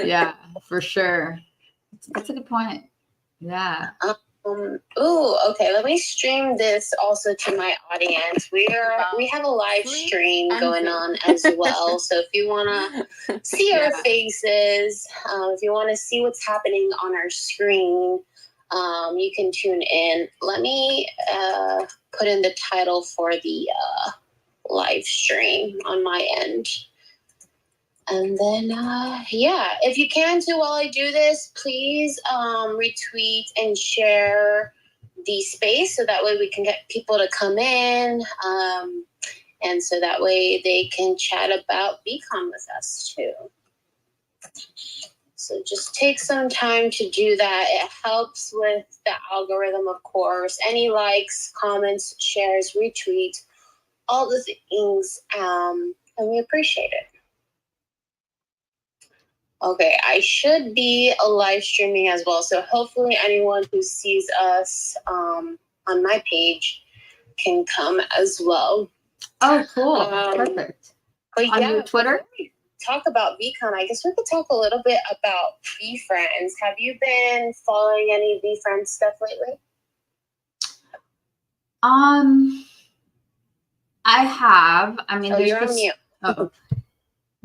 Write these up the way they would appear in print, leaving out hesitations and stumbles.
Yeah, for sure. That's a good point. Yeah. Okay. Let me stream this also to my audience. We have a live stream going on as well. So if you want to see our faces, if you want to see what's happening on our screen, you can tune in. Let me put in the title for the live stream on my end. And then, if you can too, while I do this, please retweet and share the space so that way we can get people to come in. And so that way they can chat about Veecon with us too. So just take some time to do that. It helps with the algorithm, of course. Any likes, comments, shares, retweets, all the things. And we appreciate it. Okay, I should be live streaming as well. So hopefully anyone who sees us on my page can come as well. Oh, cool. Perfect. But on your Twitter? Talk about Veecon. I guess we could talk a little bit about VeeFriends. Have you been following any VeeFriends stuff lately? I have. I mean, you're on mute. Oh.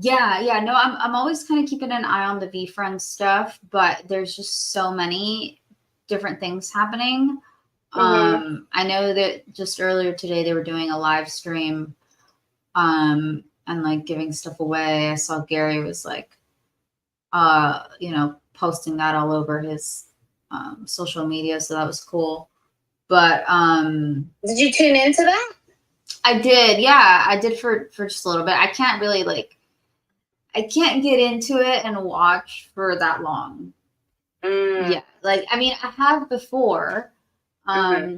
Yeah. No, I'm always kind of keeping an eye on the VeeFriends stuff, but there's just so many different things happening. Mm-hmm. I know that just earlier today they were doing a live stream, and like giving stuff away. I saw Gary was like, posting that all over his social media, so that was cool. But did you tune into that? I did, yeah, I did for just a little bit. I can't really I can't get into it and watch for that long. Yeah, like I mean, I have before. Mm-hmm.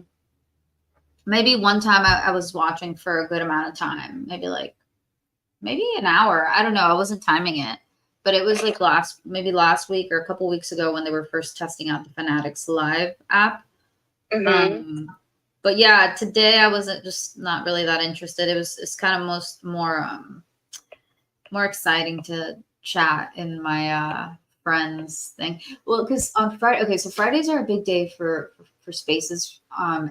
Maybe one time I was watching for a good amount of time, maybe an hour. I don't know. I wasn't timing it, but it was like last week or a couple weeks ago when they were first testing out the Fanatics Live app. Mm-hmm. But yeah, today I wasn't just not really that interested. It's kind of more exciting to chat in my friends thing. Well, because on Friday, okay, so Fridays are a big day for spaces.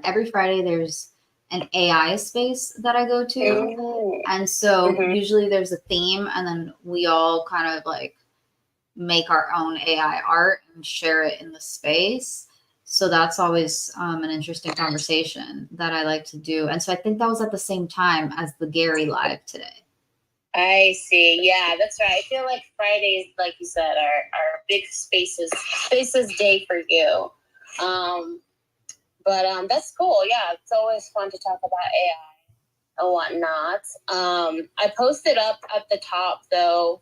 Every Friday there's an AI space that I go to. Mm-hmm. And so usually there's a theme, and then we all kind of like make our own AI art and share it in the space. So that's always an interesting conversation that I like to do. And so I think that was at the same time as the Gary Live today. I see. Yeah, that's right. I feel like Fridays, like you said, are big spaces day for you. But that's cool. Yeah, it's always fun to talk about AI and whatnot. I posted up at the top, though,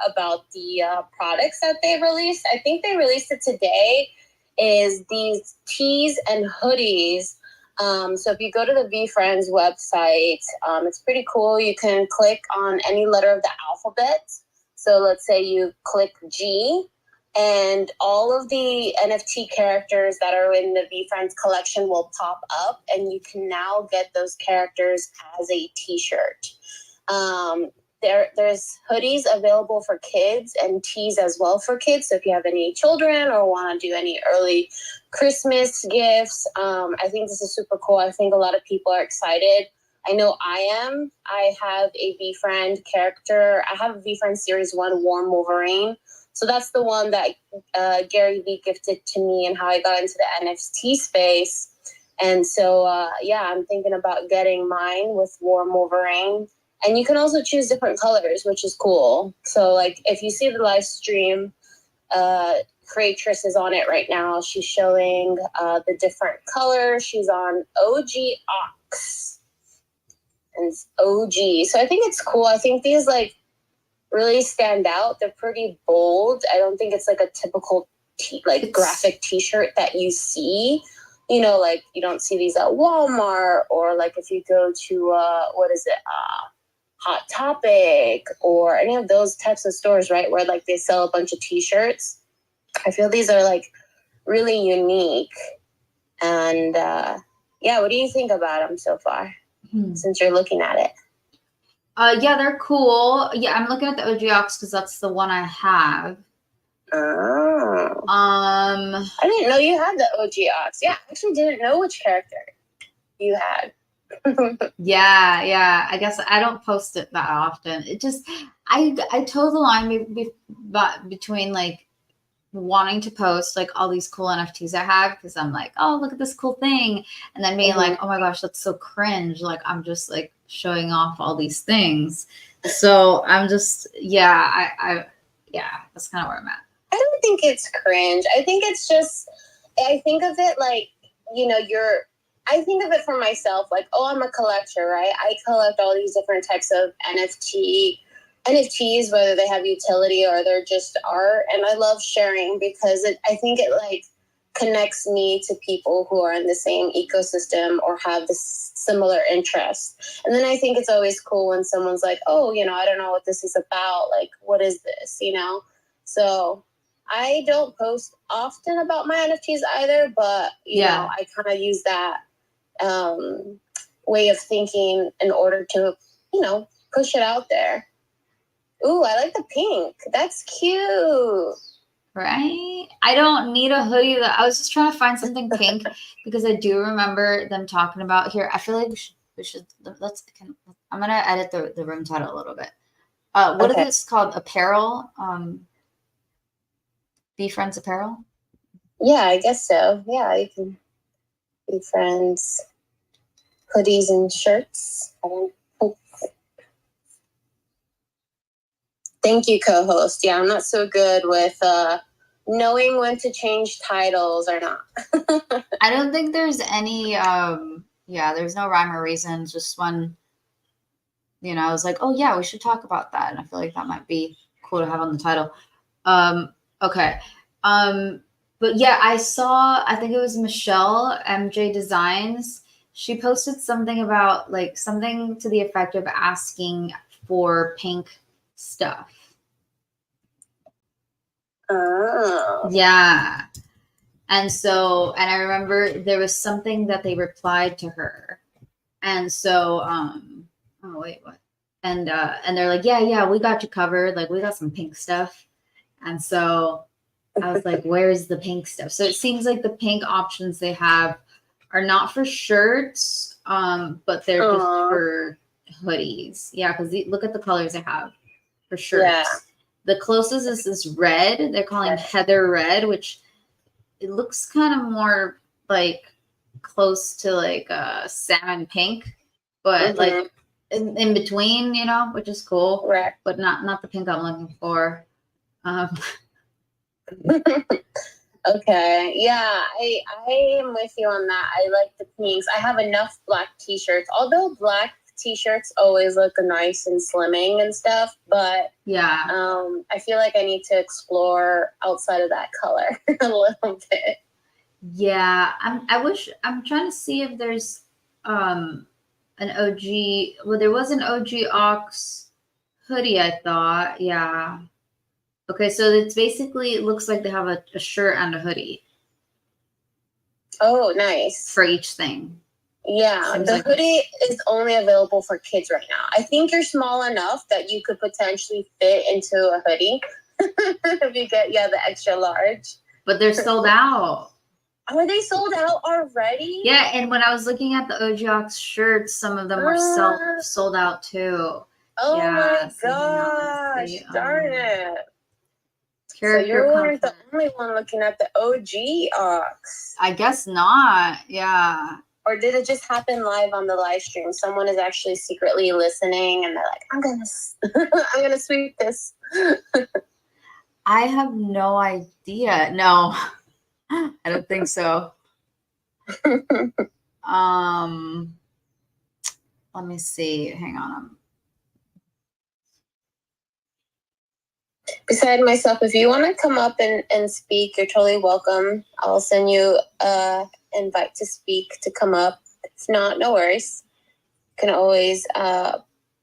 about the products that they released. I think they released it today, is these tees and hoodies. So if you go to the VeeFriends website, it's pretty cool. You can click on any letter of the alphabet. So let's say you click G, and all of the NFT characters that are in the VeeFriends collection will pop up, and you can now get those characters as a t-shirt. There's hoodies available for kids and tees as well for kids. So if you have any children or want to do any early Christmas gifts, I think this is super cool. I think a lot of people are excited. I know I am. I have a VeeFriend character. I have a VeeFriend Series 1 Warm Wolverine. So that's the one that Gary Vee gifted to me and how I got into the NFT space. And so, I'm thinking about getting mine with Warm Wolverine. And you can also choose different colors, which is cool. So, like, if you see the live stream, Creatress is on it right now. She's showing the different colors. She's on OG Ox. And it's OG. So I think it's cool. I think these, really stand out. They're pretty bold. I don't think it's, a typical, graphic T-shirt that you see. You know, you don't see these at Walmart, or, if you go to, Hot Topic or any of those types of stores, right, where they sell a bunch of t-shirts. I feel these are really unique. And what do you think about them so far, since you're looking at it? Yeah, they're cool. Yeah, I'm looking at the OG Ox because that's the one I have. Oh. I didn't know you had the OG Ox. Yeah, I actually didn't know which character you had. Yeah. I guess I don't post it that often. It just I toe the line between like wanting to post like all these cool NFTs I have because I'm like, oh, look at this cool thing, and then being like, oh my gosh, that's so cringe. Like I'm just like showing off all these things. So I'm just I that's kind of where I'm at. I don't think it's cringe. I think it's just, I think of it like, I think of it for myself, like, oh, I'm a collector, right? I collect all these different types of NFTs, whether they have utility or they're just art. And I love sharing because I think it like connects me to people who are in the same ecosystem or have this similar interest. And then I think it's always cool when someone's like, oh, I don't know what this is about. Like, what is this, So I don't post often about my NFTs either, but, I kind of use that way of thinking in order to, push it out there. Ooh, I like the pink. That's cute. Right? I don't need a hoodie. I was just trying to find something pink because I do remember them talking about here. I feel like we should I'm gonna edit the room title a little bit. What is this called? Apparel? Be Friends Apparel? Yeah, I guess so. Yeah, you can be friends. Hoodies and shirts. Thank you, co-host. Yeah, I'm not so good with knowing when to change titles or not. I don't think there's any there's no rhyme or reason. Just when I was like, oh yeah, we should talk about that, and I feel like that might be cool to have on the title. Okay. But yeah, I think it was Michelle MJ Designs. She posted something about like something to the effect of asking for pink stuff. Oh. Yeah. And I remember there was something that they replied to her. And so, oh wait, what? And they're like, yeah, we got you covered. Like we got some pink stuff. And so I was like, where's the pink stuff? So it seems like the pink options they have are not for shirts, but they're just for hoodies. Yeah, because look at the colors they have for shirts. Yeah. The closest is this red. They're calling Heather Red, which it looks kind of more like close to like salmon pink, but like in between, which is cool. Right. But not the pink I'm looking for. Okay. Yeah, I am with you on that. I like the pinks. I have enough black t-shirts, although black t-shirts always look nice and slimming and stuff, but yeah, I feel like I need to explore outside of that color a little bit. Yeah, I'm trying to see if there's an OG. Well, there was an OG Ox hoodie, I thought. Yeah. Okay, so it's basically, it looks like they have a shirt and a hoodie. Oh, nice. For each thing. Yeah, seems the hoodie is only available for kids right now. I think you're small enough that you could potentially fit into a hoodie if you get the extra large. But they're sold out. Are they sold out already? Yeah, and when I was looking at the OG Ox shirts, some of them were sold out too. Oh my gosh, darn it. So you weren't the only one looking at the OG Ox. I guess not, yeah. Or did it just happen live on the live stream? Someone is actually secretly listening and they're like, I'm gonna sweep this. I have no idea. No, I don't think so. Let me see. Hang on. Beside myself, if you want to come up and speak, you're totally welcome. I'll send you an invite to speak to come up. If not, no worries. You can always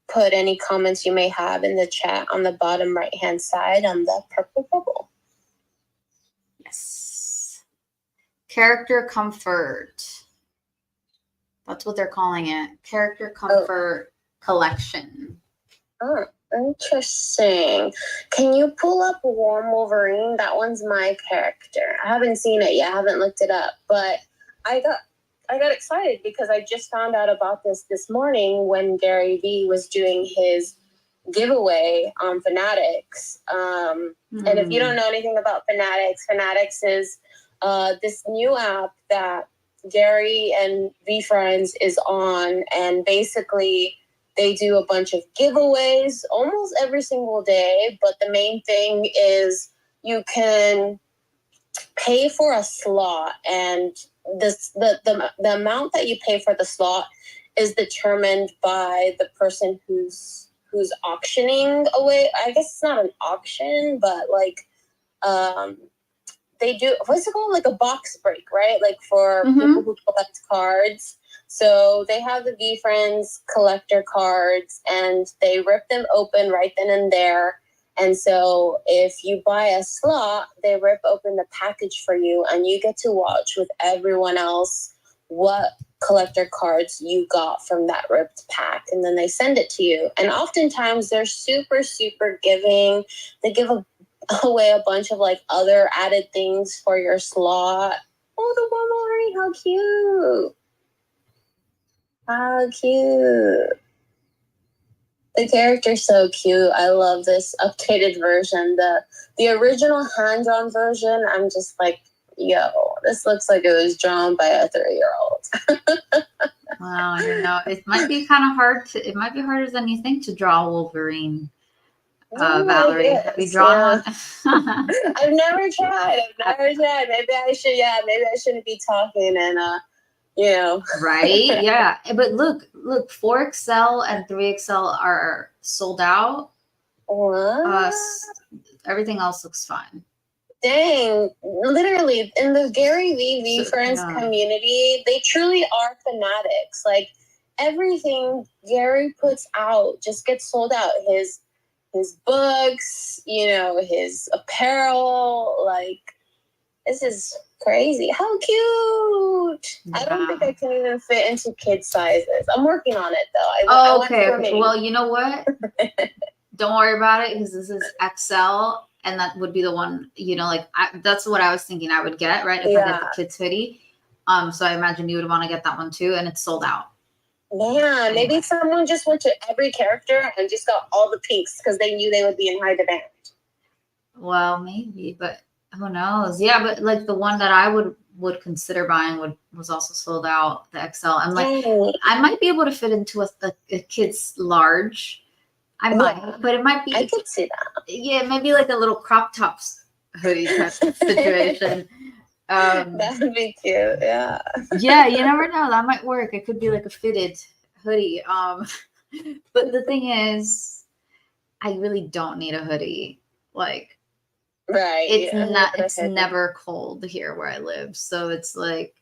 put any comments you may have in the chat on the bottom right-hand side on the purple bubble. Yes. Character comfort. That's what they're calling it. Character comfort collection. Oh, interesting. Can you pull up Warm Wolverine? That one's my character. I haven't seen it yet. I haven't looked it up, but I got I got excited because I just found out about this morning when Gary Vee was doing his giveaway on Fanatics. And if you don't know anything about Fanatics, Fanatics is this new app that Gary and VeeFriends is on, and basically they do a bunch of giveaways almost every single day. But the main thing is you can pay for a slot, and the amount that you pay for the slot is determined by the person who's auctioning away. I guess it's not an auction, but like they do, what's it called, like a box break, right? Like for people who collect cards. So they have the VeeFriends collector cards, and they rip them open right then and there. And so if you buy a slot, they rip open the package for you, and you get to watch with everyone else what collector cards you got from that ripped pack, and then they send it to you. And oftentimes they're super, super giving. They give away a bunch of like other added things for your slot. Oh, the Wolverine, how cute. How cute. The character's so cute. I love this updated version. The original hand-drawn version, I'm just like, yo, this looks like it was drawn by a 3-year-old. Wow, you know, it might be kind of hard it might be harder than you think to draw Wolverine. Valerie, have you drawn one? I've never tried. Maybe I should. Yeah, maybe I shouldn't be talking and you know. Right? Yeah, but look, 4XL and 3XL are sold out. What? Everything else looks fine. Dang, literally in the Gary Vee VeeFriends community, they truly are fanatics. Like everything Gary puts out just gets sold out. His books, you know, his apparel, like this is crazy. How cute! Yeah. I don't think I can even fit into kid sizes. I'm working on it though. Okay. Well, you know what? Don't worry about it, because this is XL, and that would be the one, you know, like that's what I was thinking I would get, right? If I get the kids hoodie. So I imagine you would want to get that one too, and it's sold out. Yeah, maybe someone just went to every character and just got all the pinks because they knew they would be in high demand. Well, maybe, but who knows? Yeah, but like the one that I would consider buying was also sold out, the XL. I'm like, I might be able to fit into a kid's large. I might, but it might be. I could see that. Yeah, maybe like a little crop tops hoodie type of situation. That would be cute. Yeah. Yeah, you never know. That might work. It could be like a fitted hoodie. But the thing is, I really don't need a hoodie. Like, right. It's never cold here where I live, so it's like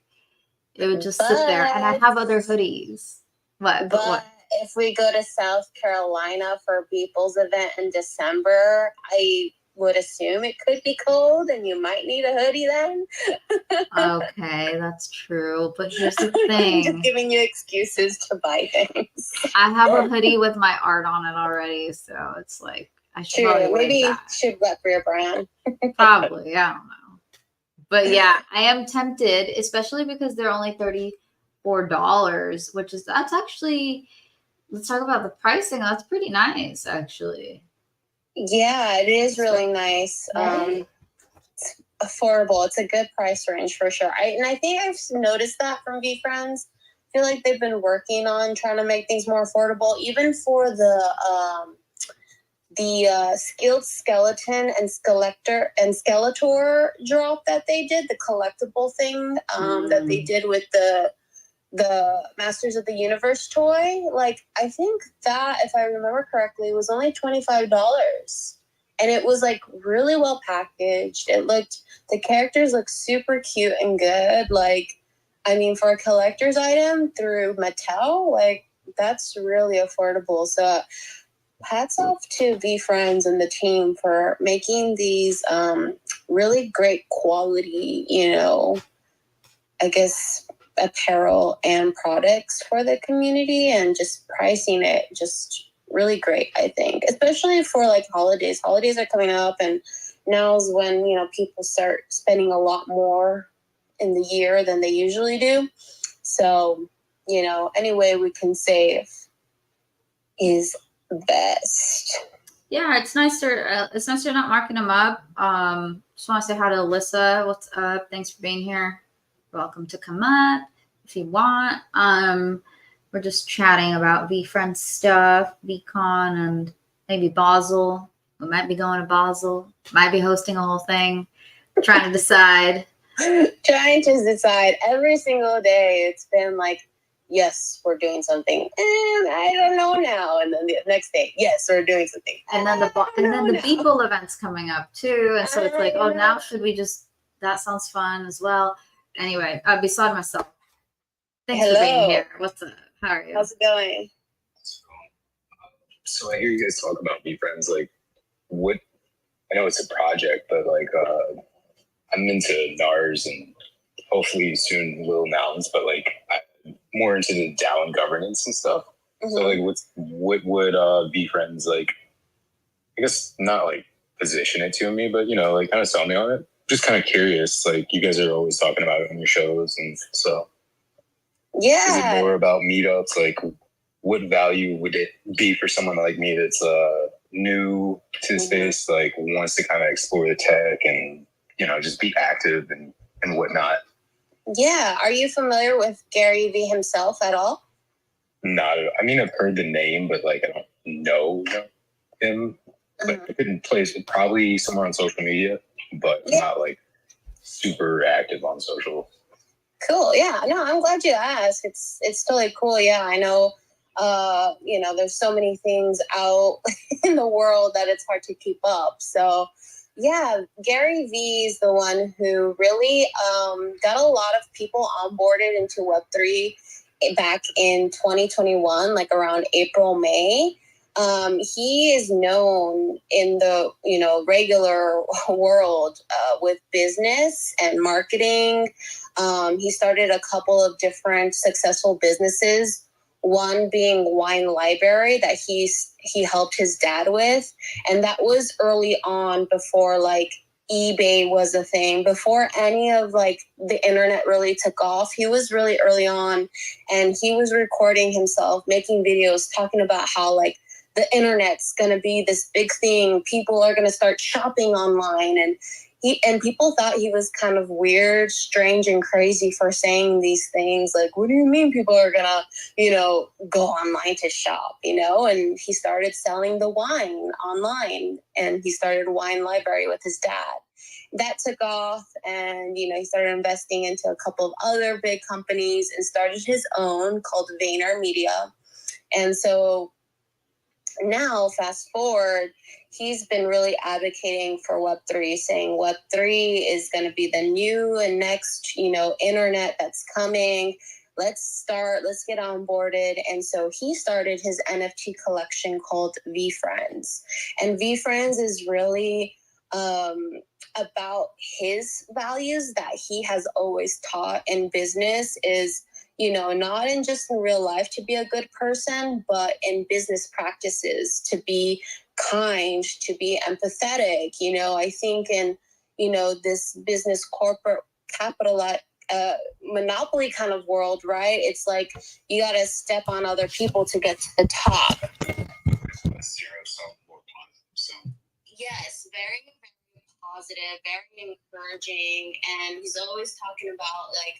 it would just sit there. And I have other hoodies. What? If we go to South Carolina for People's event in December, I would assume it could be cold and you might need a hoodie then. Okay, that's true. But here's the thing. I'm just giving you excuses to buy things. I have a hoodie with my art on it already, so it's like I should maybe should rep for your brand. Probably, I don't know. But yeah, I am tempted, especially because they're only $34, which is that's actually. Let's talk about the pricing. That's pretty nice, actually. Yeah, it is really nice. Right? It's affordable. It's a good price range for sure. I think I've noticed that from VeeFriends. I feel like they've been working on trying to make things more affordable, even for the skilled skeleton and skeletor drop that they did, the collectible thing that they did with the Masters of the Universe toy. Like, I think that, if I remember correctly, was only $25. And it was like really well packaged. The characters look super cute and good. Like, I mean, for a collector's item through Mattel, like that's really affordable. So hats off to VeeFriends and the team for making these really great quality, you know, I guess apparel and products for the community, and just pricing it just really great, I think, especially for like holidays. Holidays are coming up, and now's when, you know, people start spending a lot more in the year than they usually do. So, you know, any way we can save is best. Yeah, it's nicer. It's nicer not marking them up. Just want to say hi to Alyssa. What's up? Thanks for being here. Welcome to come up if you want. We're just chatting about VFriend stuff, Veecon, and maybe Basel. We might be going to Basel. Might be hosting a whole thing. Trying to decide. Trying to decide every single day. It's been like, yes, we're doing something, and I don't know now. And then the next day, yes, we're doing something, and then the Basel event's coming up too, and so it's like, oh, now should we just? That sounds fun as well. Anyway, beside myself. Thanks for being here. What's up? How are you? How's it going? So I hear you guys talk about VFriends. Like, what? I know it's a project, but like, I'm into NARS and hopefully soon Lil Nouns, but like, I'm more into the DAO and governance and stuff. Mm-hmm. So like, what would VFriends, like? I guess not like position it to me, but you know, like kind of sell me on it. Just kind of curious. Like, you guys are always talking about it on your shows, and so. Yeah. Is it more about meetups? Like, what value would it be for someone like me that's new to the space, like wants to kind of explore the tech and, you know, just be active and whatnot? Yeah. Are you familiar with Gary Vee himself at all? Not at all. I mean, I've heard the name, but like, I don't know him. Like, I couldn't place it, probably somewhere on social media, but not like super active on social. Cool. Yeah. No, I'm glad you asked. It's totally cool. Yeah, I know. You know, there's so many things out in the world that it's hard to keep up. So, yeah, Gary Vee is the one who really got a lot of people onboarded into Web3 back in 2021, like around April, May. He is known in the, you know, regular world with business and marketing. He started a couple of different successful businesses, one being Wine Library that he helped his dad with. And that was early on, before like eBay was a thing, before any of like the internet really took off. He was really early on, and he was recording himself, making videos, talking about how like the internet's going to be this big thing. People are going to start shopping online. And people thought he was kind of weird, strange, and crazy for saying these things. Like, what do you mean people are going to, you know, go online to shop, you know? And he started selling the wine online, and he started Wine Library with his dad. That took off, and, you know, he started investing into a couple of other big companies and started his own called VaynerMedia. And so now, fast forward, he's been really advocating for Web3, saying Web3 is going to be the new and next, you know, internet that's coming. Let's get onboarded. And so he started his NFT collection called VFriends. And VFriends is really about his values that he has always taught in business, is, you know, not in just in real life to be a good person, but in business practices, to be kind, to be empathetic. You know, I think in, you know, this business corporate capital monopoly kind of world, right? It's like you got to step on other people to get to the top. Yes, very, very positive, very encouraging. And he's always talking about like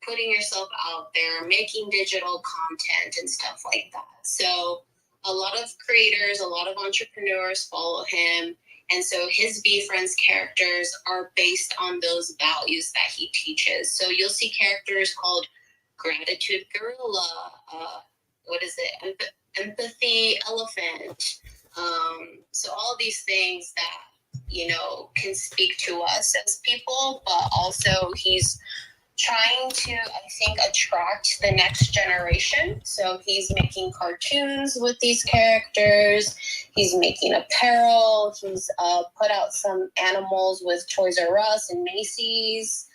putting yourself out there, making digital content and stuff like that. So a lot of creators, a lot of entrepreneurs follow him. And so his VFriends characters are based on those values that he teaches. So you'll see characters called Gratitude Gorilla, Empathy Elephant. So all these things that, you know, can speak to us as people, but also he's trying to, I think, attract the next generation. So he's making cartoons with these characters. He's making apparel. He's put out some animals with Toys R Us and Macy's.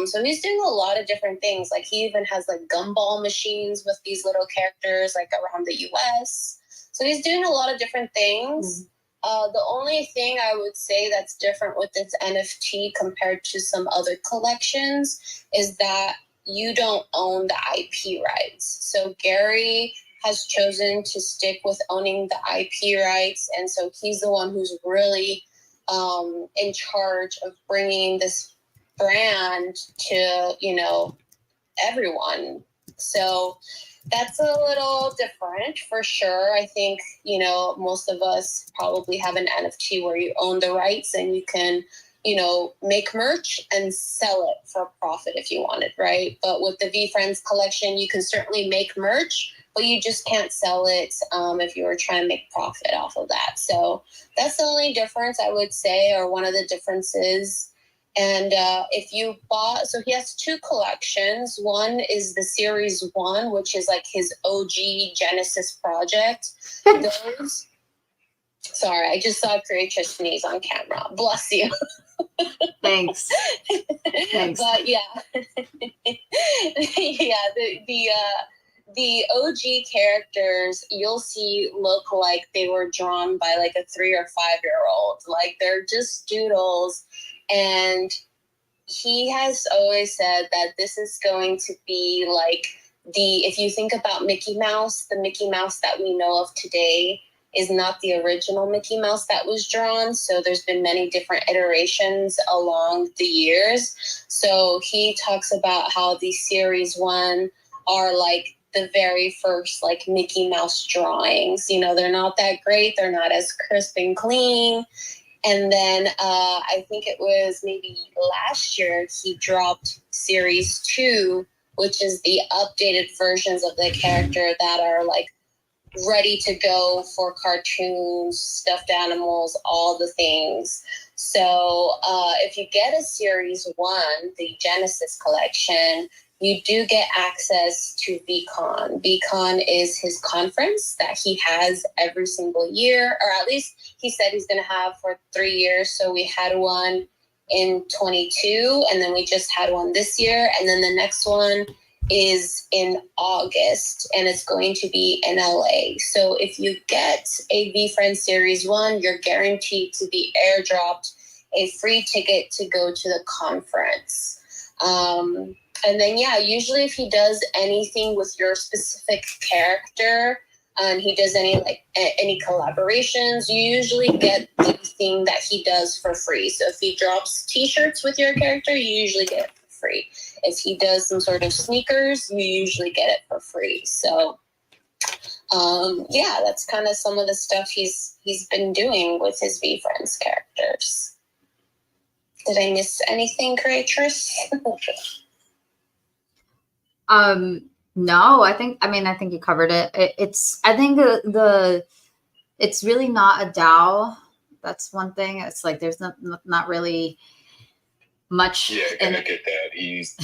So he's doing a lot of different things. Like he even has like gumball machines with these little characters like around the US. So he's doing a lot of different things. The only thing I would say that's different with this NFT compared to some other collections is that you don't own the IP rights. So Gary has chosen to stick with owning the IP rights. And so he's the one who's really in charge of bringing this brand to, everyone. So that's a little different for sure. I think, most of us probably have an NFT where you own the rights and you can, make merch and sell it for profit if you wanted, right? But with the VeeFriends collection, you can certainly make merch, but you just can't sell it if you were trying to make profit off of that. So that's the only difference I would say, or one of the differences. And if you bought, so he has 2 collections. One is the Series 1, which is like his OG Genesis project. Those, sorry, I just saw Creatrix sneeze on camera. Bless you. Thanks. But yeah, yeah, the OG characters you'll see look like they were drawn by like a 3 or 5-year-old. Like they're just doodles. And he has always said that this is going to be like if you think about Mickey Mouse, the Mickey Mouse that we know of today is not the original Mickey Mouse that was drawn. So there's been many different iterations along the years. So he talks about how the Series 1 are like the very first like Mickey Mouse drawings. They're not that great. They're not as crisp and clean. And then I think it was maybe last year he dropped Series 2, which is the updated versions of the character that are like ready to go for cartoons, stuffed animals, all the things. So if you get a Series 1, the Genesis collection, you do get access to Veecon. Veecon is his conference that he has every single year, or at least he said he's going to have for 3 years. So we had one in 22, and then we just had one this year. And then the next one is in August, and it's going to be in LA. So if you get a VeeFriends Series 1, you're guaranteed to be airdropped a free ticket to go to the conference. And then, yeah, usually if he does anything with your specific character, and he does any collaborations, you usually get the thing that he does for free. So if he drops t-shirts with your character, you usually get it for free. If he does some sort of sneakers, you usually get it for free. So, yeah, that's kind of some of the stuff he's been doing with his VeeFriends characters. Did I miss anything, Creatrix? No, I think you covered it. I think it's really not a DAO. That's one thing. It's like there's not really much. Yeah, I kind of get that. He's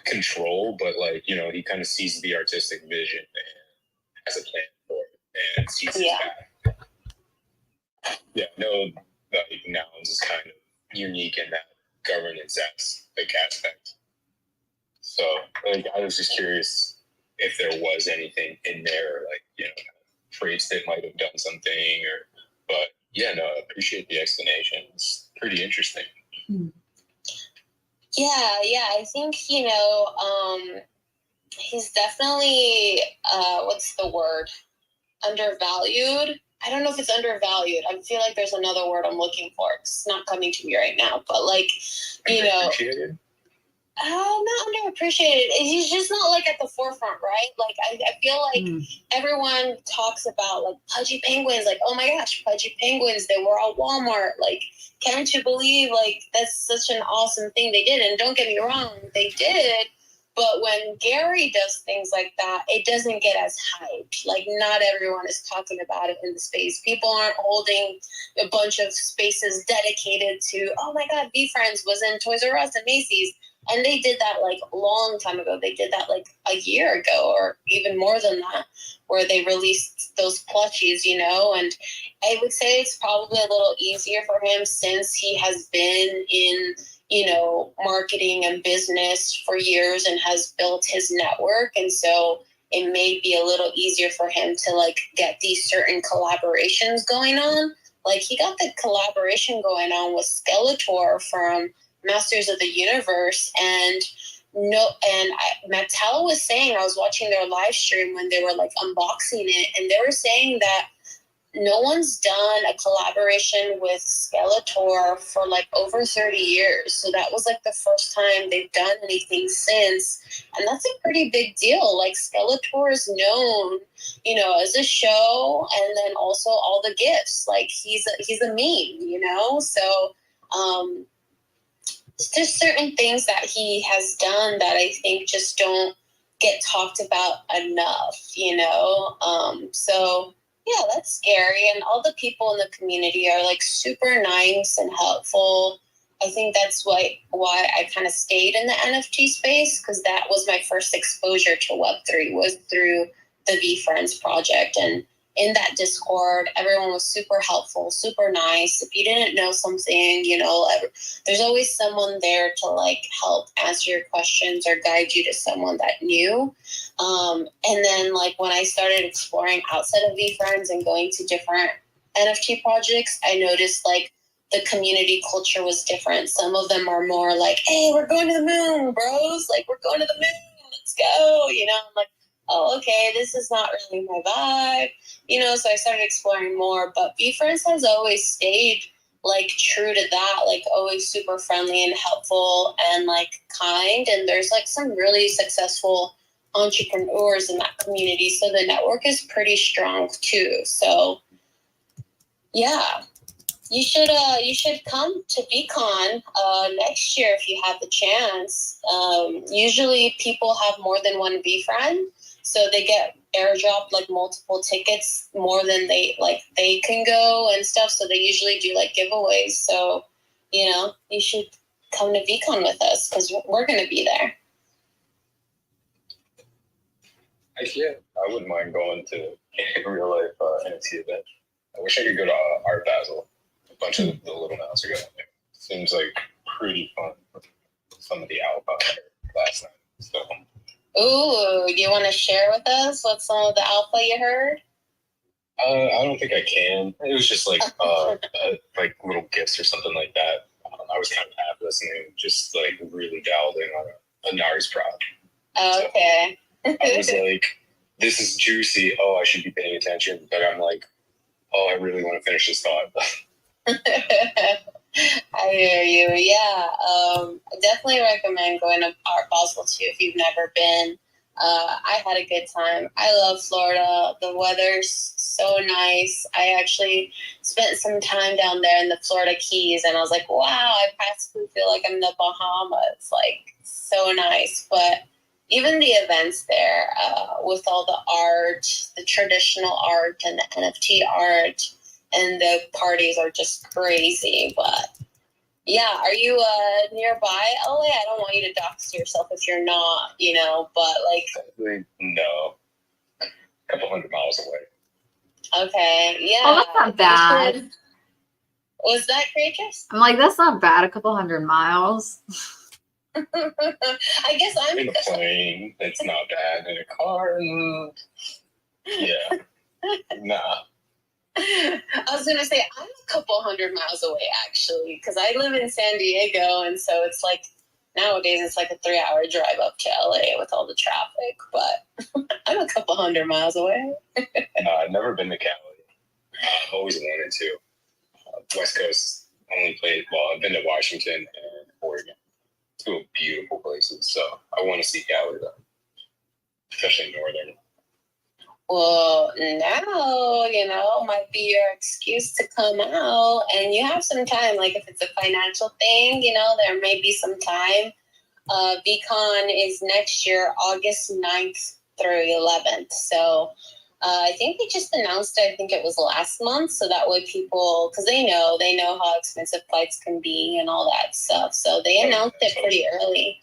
control, but like, he kind of sees the artistic vision and has a plan for it and sees his path. Yeah, no, Nouns is kind of unique in that governance aspect. So I was just curious if there was anything in there, like, traits that might have done something, but yeah, no, I appreciate the explanation. It's pretty interesting. Yeah, I think, he's definitely, what's the word? Undervalued. I don't know if it's undervalued. I feel like there's another word I'm looking for. It's not coming to me right now, but like, Appreciated? Not underappreciated. He's just not like at the forefront, right? Like I feel like everyone talks about like pudgy penguins, like, oh my gosh, pudgy penguins, they were at Walmart. Like, can't you believe like that's such an awesome thing they did? And don't get me wrong, they did. But when Gary does things like that, it doesn't get as hyped. Like, not everyone is talking about it in the space. People aren't holding a bunch of spaces dedicated to, oh my God, VeeFriends was in Toys R Us and Macy's. And they did that like a long time ago. They did that like a year ago or even more than that, where they released those plushies, and I would say it's probably a little easier for him since he has been in, marketing and business for years and has built his network. And so it may be a little easier for him to like get these certain collaborations going on. Like he got the collaboration going on with Skeletor from Masters of the Universe, and Mattel was saying, I was watching their live stream when they were like unboxing it, and they were saying that no one's done a collaboration with Skeletor for like over 30 years. So that was like the first time they've done anything since. And that's a pretty big deal. Like Skeletor is known, you know, as a show, and then also all the gifts. Like he's a meme, you know? So there's certain things that he has done that I think just don't get talked about enough, you know? So yeah, that's scary. And all the people in the community are like super nice and helpful. I think that's why I kind of stayed in the NFT space, because that was my first exposure to Web3 was through the VeeFriends project. And in that Discord, everyone was super helpful, super nice. If you didn't know something, you know, there's always someone there to like help answer your questions or guide you to someone that knew. And then like when I started exploring outside of VeeFriends and going to different NFT projects, I noticed like the community culture was different. Some of them are more like, hey, we're going to the moon, bros. Like, we're going to the moon. Let's go. You know, I'm like, oh, okay, this is not really my vibe. You know, so I started exploring more. But VeeFriends has always stayed like true to that, like always super friendly and helpful and like kind. And there's like some really successful entrepreneurs in that community. So the network is pretty strong too. So yeah. You should come to Veecon next year if you have the chance. Usually people have more than one VeeFriend, so they get airdropped like multiple tickets more than they can go and stuff. So they usually do like giveaways. So you know you should come to Veecon with us because we're going to be there. Yeah, I wouldn't mind going to a real life NFT event. I wish I could go to Art Basel. A bunch of the little mouse are going there. Seems like pretty fun. Some of the alpha last night. So. Ooh, do you want to share with us what some of the alpha you heard? I don't think I can. It was just like like little gifts or something like that. I was kind of half listening, just like really dialed in on a NARS prop. Okay. So I was like, this is juicy. Oh, I should be paying attention. But I'm like, oh, I really want to finish this thought. I hear you. Yeah. I definitely recommend going to Art Basel too if you've never been. I had a good time. I love Florida. The weather's so nice. I actually spent some time down there in the Florida Keys, and I was like, wow, I practically feel like I'm in the Bahamas. Like, so nice. But even the events there, with all the art, the traditional art and the NFT art, and the parties are just crazy. But yeah, are you nearby LA? I don't want you to dox yourself if you're not, you know, but like... No. A couple 100 miles away. Okay, yeah. Oh, that's not bad. Was that courageous? I'm like, that's not bad. A couple 100 miles. I guess I'm... In a plane, it's not bad. In a car, yeah. Nah. I was going to say, I'm a couple 100 miles away, actually, because I live in San Diego, and so it's like, nowadays it's like a 3-hour drive up to LA with all the traffic, but I'm a couple 100 miles away. I've never been to Cali. I've always wanted to. West Coast, only played, well, I've been to Washington and Oregon. Two beautiful places, so I want to see Cali, though, especially northern. Well, now, you know, might be your excuse to come out, and you have some time. Like, if it's a financial thing, you know, there may be some time. Veecon is next year, August 9th through 11th. So I think they just announced it. I think it was last month. So that way people, because they know how expensive flights can be and all that stuff. So they announced it pretty early.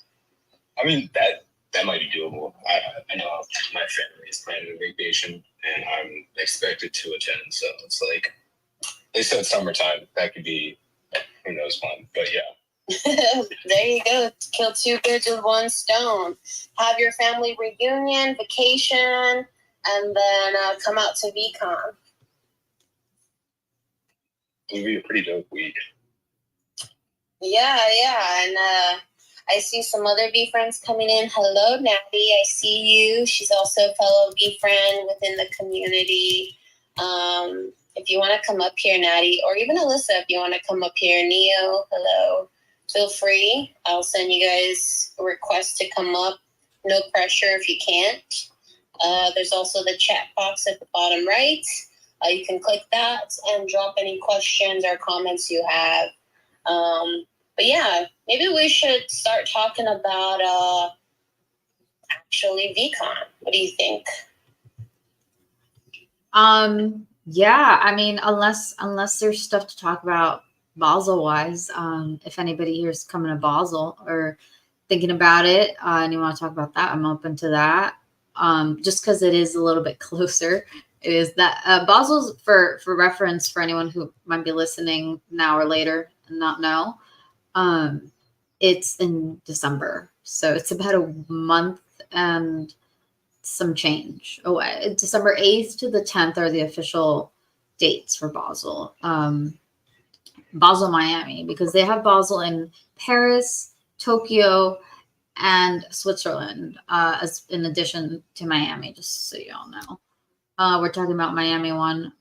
I mean, that might be doable. I know my family is planning a vacation, and I'm expected to attend. So it's like, they said summertime. That could be, who knows when. But yeah. There you go. Kill two birds with one stone. Have your family reunion, vacation, and then come out to Veecon. It would be a pretty dope week. Yeah. And I see some other V friends coming in. Hello, Natty. I see you. She's also a fellow V friend within the community. If you want to come up here, Natty, or even Alyssa, if you want to come up here, Neo, hello. Feel free. I'll send you guys a request to come up. No pressure if you can't. There's also the chat box at the bottom right. You can click that and drop any questions or comments you have. But yeah, maybe we should start talking about actually Veecon. What do you think? Yeah, I mean, unless there's stuff to talk about Basel wise, if anybody here is coming to Basel or thinking about it, and you want to talk about that, I'm open to that. Just because it is a little bit closer. It is that Basel's for reference for anyone who might be listening now or later and not know. It's in December, so it's about a month and some change away. December 8th to the 10th are the official dates for Basel. Basel, Miami, because they have Basel in Paris, Tokyo, and Switzerland, as in addition to Miami, just so you all know. We're talking about Miami one.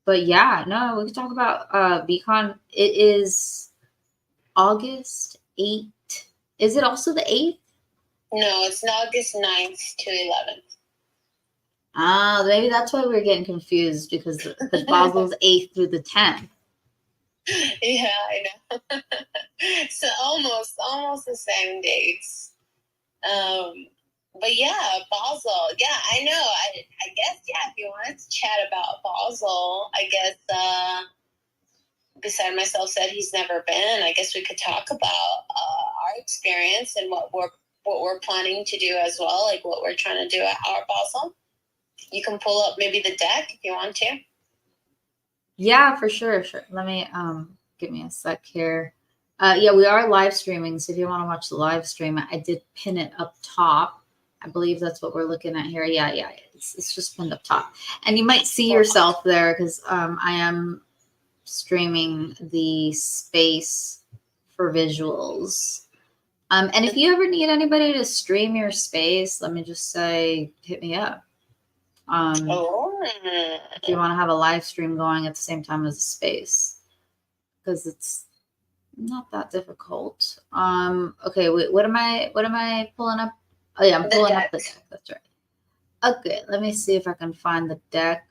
But yeah, no, we can talk about Veecon. It is August 8th. Is it also the 8th? No, it's August 9th to 11th. Maybe that's why we're getting confused because Basel's 8th through the 10th. Yeah, I know. So almost the same dates. But yeah, Basel. Yeah, I know. I guess, yeah, if you wanted to chat about Basel, I guess beside myself said he's never been. I guess we could talk about our experience and what we're planning to do as well, like what we're trying to do at our Basel. You can pull up maybe the deck if you want to. Yeah, for sure. Let me give me a sec here. Yeah, we are live streaming, so if you want to watch the live stream, I did pin it up top. I believe that's what we're looking at here. Yeah, it's just pinned up top, and you might see yourself there because I am streaming the space for visuals. And if you ever need anybody to stream your space, let me just say, hit me up. If you want to have a live stream going at the same time as a space, because it's not that difficult. Okay, wait, what am I pulling up? Oh yeah, I'm pulling up the deck. That's right. Okay, let me see if I can find the deck.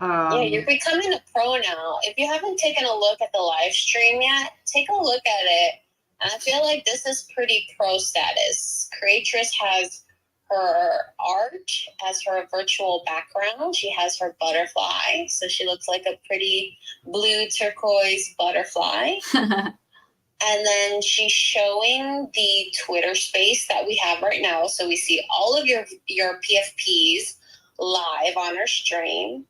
Yeah, you're becoming a pro now. If you haven't taken a look at the live stream yet, take a look at it. And I feel like this is pretty pro status. Creatress has her art as her virtual background. She has her butterfly. So she looks like a pretty blue turquoise butterfly. And then she's showing the Twitter space that we have right now. So we see all of your PFPs live on her stream.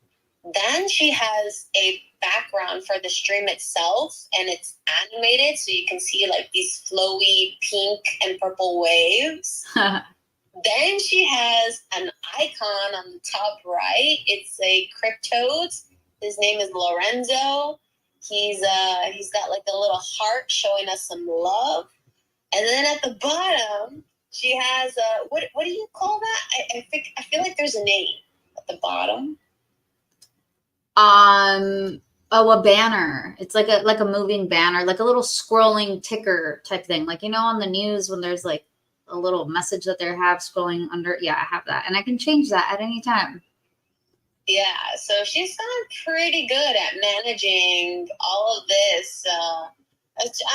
Then she has a background for the stream itself, and it's animated, so you can see like these flowy pink and purple waves. Then she has an icon on the top right. It's a Cryptoad. His name is Lorenzo. He's got like a little heart showing us some love. And then at the bottom, she has what do you call that? I feel like there's a name at the bottom. A banner. It's like a moving banner, like a little scrolling ticker type thing. Like, you know, on the news when there's like a little message that they have scrolling under. Yeah, I have that. And I can change that at any time. Yeah, so she's gotten pretty good at managing all of this.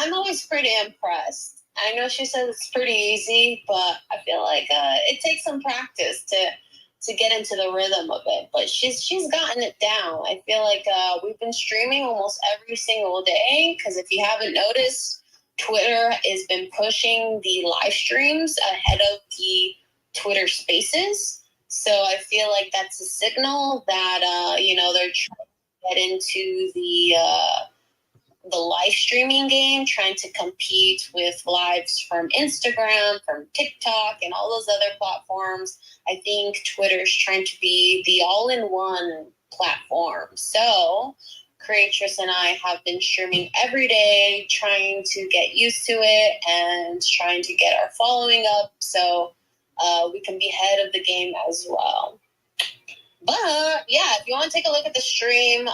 I'm always pretty impressed. I know she says it's pretty easy, but I feel like it takes some practice to get into the rhythm of it. But she's gotten it down. I feel like we've been streaming almost every single day because if you haven't noticed, Twitter has been pushing the live streams ahead of the Twitter Spaces. So I feel like that's a signal that they're trying to get into the live streaming game, trying to compete with lives from Instagram, from TikTok, and all those other platforms. I think Twitter's trying to be the all-in-one platform. So Creatress and I have been streaming every day, trying to get used to it and trying to get our following up so we can be ahead of the game as well. But yeah, if you want to take a look at the stream,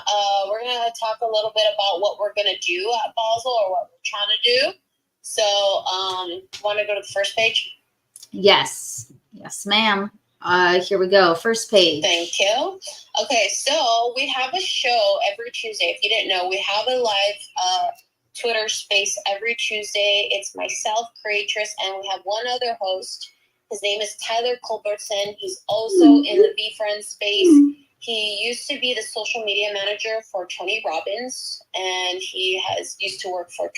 we're going to talk a little bit about what we're going to do at Basel or what we're trying to do. So want to go to the first page? Yes. Yes, ma'am. Here we go. First page. Thank you. Okay, so we have a show every Tuesday. If you didn't know, we have a live Twitter space every Tuesday. It's myself, Creatress, and we have one other host. His name is Tyler Culbertson. He's also in the Veecon space. He used to be the social media manager for Tony Robbins, and he used to work for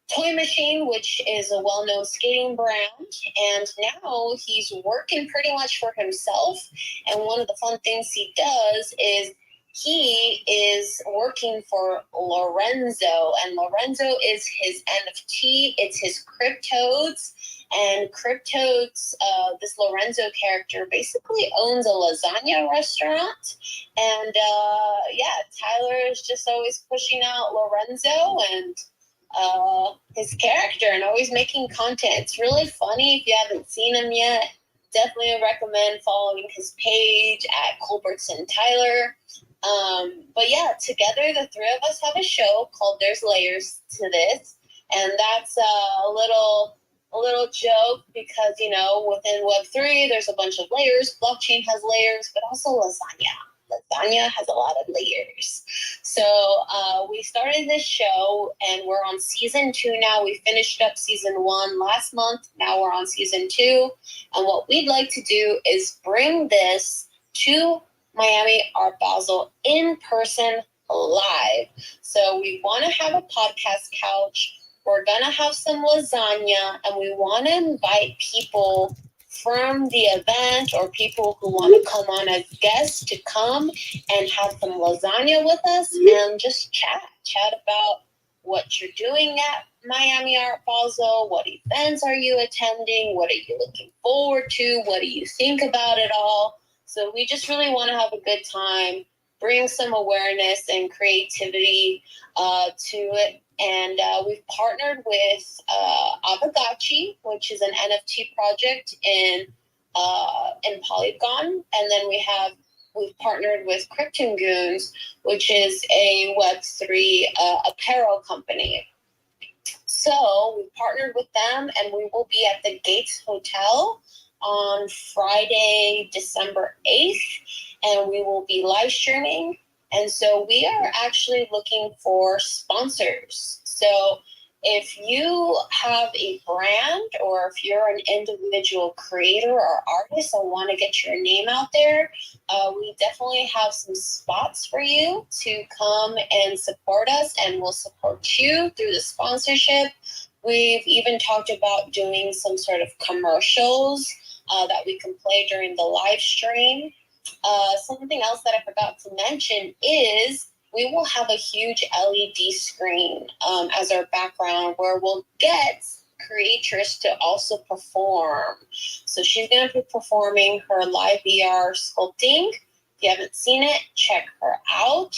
Toy Machine, which is a well-known skating brand, and now he's working pretty much for himself. And one of the fun things he does is he is working for Lorenzo, and Lorenzo is his NFT. It's his Cryptodes, and Cryptodes, this Lorenzo character basically owns a lasagna restaurant. And Tyler is just always pushing out Lorenzo and his character and always making content. It's really funny. If you haven't seen him yet, definitely recommend following his page at Culbertson Tyler. But yeah, together the three of us have a show called There's Layers to This, and that's a little joke because, you know, within Web3 there's a bunch of layers. Blockchain has layers, but also lasagna has a lot of layers. So we started this show and we're on season 2 now. We finished up season 1 last month. Now we're on season 2. And what we'd like to do is bring this to Miami Art Basel in person live. So we want to have a podcast couch. We're going to have some lasagna, and we want to invite people from the event or people who want to come on as guests to come and have some lasagna with us and just chat about what you're doing at Miami Art Basel. What events are you attending? What are you looking forward to? What do you think about it all? So we just really want to have a good time, bring some awareness and creativity to it. And we've partnered with Avagachi, which is an NFT project in Polygon. And then we've partnered with Krypton Goons, which is a Web3 apparel company. So we partnered with them, and we will be at the Gates Hotel on Friday, December 8th, and we will be live streaming. And so we are actually looking for sponsors. So if you have a brand or if you're an individual creator or artist and want to get your name out there, we definitely have some spots for you to come and support us, and we'll support you through the sponsorship. We've even talked about doing some sort of commercials that we can play during the live stream. Something else that I forgot to mention is we will have a huge LED screen as our background where we'll get Creatress to also perform. So she's going to be performing her live VR sculpting. If you haven't seen it, check her out.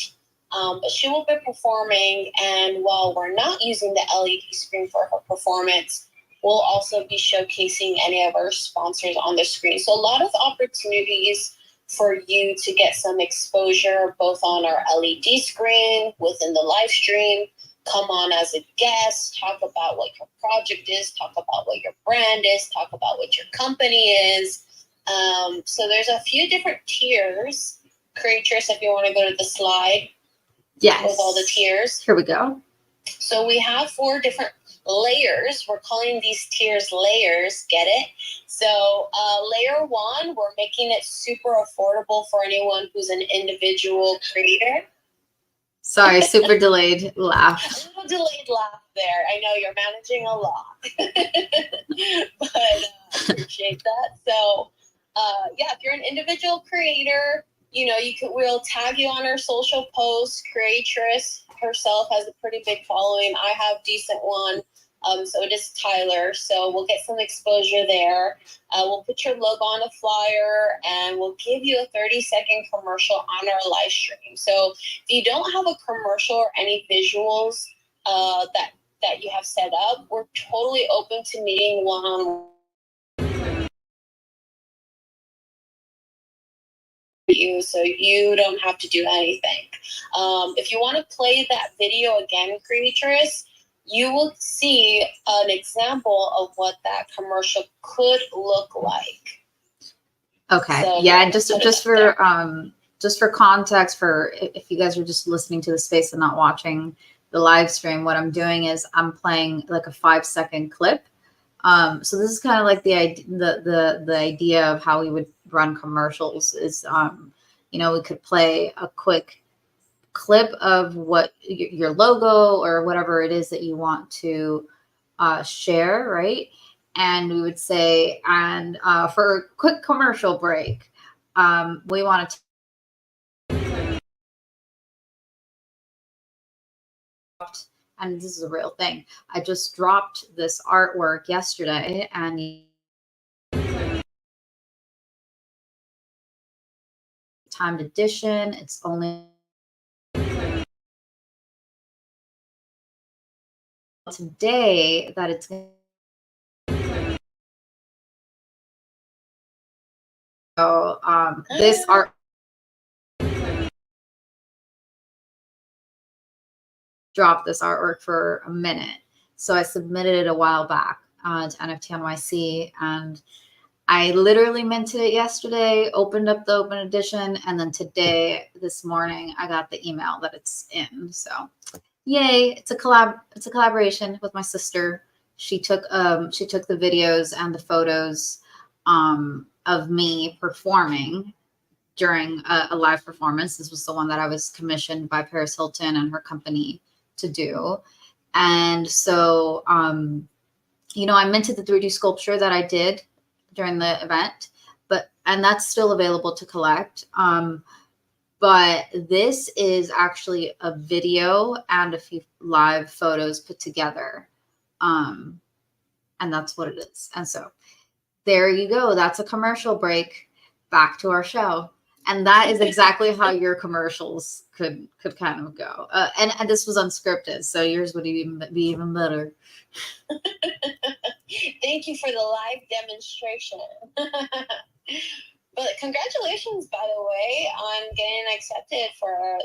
But she will be performing, and while we're not using the LED screen for her performance, we'll also be showcasing any of our sponsors on the screen. So a lot of opportunities for you to get some exposure both on our LED screen, within the live stream, come on as a guest, talk about what your project is, talk about what your brand is, talk about what your company is. So there's a few different tiers. Creatress, if you want to go to the slide. Yes. With all the tiers. Here we go. So we have 4 different layers. We're calling these tiers layers. Get it? So layer 1, we're making it super affordable for anyone who's an individual creator. Sorry, super delayed laugh. A little delayed laugh there. I know you're managing a lot. But appreciate that. So if you're an individual creator, we'll tag you on our social posts. Creatress herself has a pretty big following. I have a decent one. So does Tyler. So we'll get some exposure there. We'll put your logo on a flyer and we'll give you a 30-second commercial on our live stream. So if you don't have a commercial or any visuals that you have set up, we're totally open to meeting one-on-one. You, so you don't have to do anything. If you want to play that video again, Creatress, you will see an example of what that commercial could look like. Okay. So yeah, just for context, for if you guys are just listening to the space and not watching the live stream, what I'm doing is I'm playing like a 5-second clip. So this is kind of like the idea of how we would run commercials is, we could play a quick clip of what your logo or whatever it is that you want to share, right? And we would say, and for a quick commercial break, we want to and this is a real thing. I just dropped this artwork yesterday, and timed edition. It's only today that it's so this art dropped this artwork for a minute. So I submitted it a while back to NFT NYC, and I literally minted it yesterday, opened up the open edition, and then today, this morning, I got the email that it's in. So yay, it's a collaboration with my sister. She took the videos and the photos of me performing during a live performance. This was the one that I was commissioned by Paris Hilton and her company to do. And so, I minted the 3D sculpture that I did during the event, and that's still available to collect. But this is actually a video and a few live photos put together. And that's what it is. And so there you go. That's a commercial break. Back to our show. And that is exactly how your commercials could kind of go. And this was unscripted, so yours would be even better. Thank you for the live demonstration. But congratulations, by the way, on getting accepted for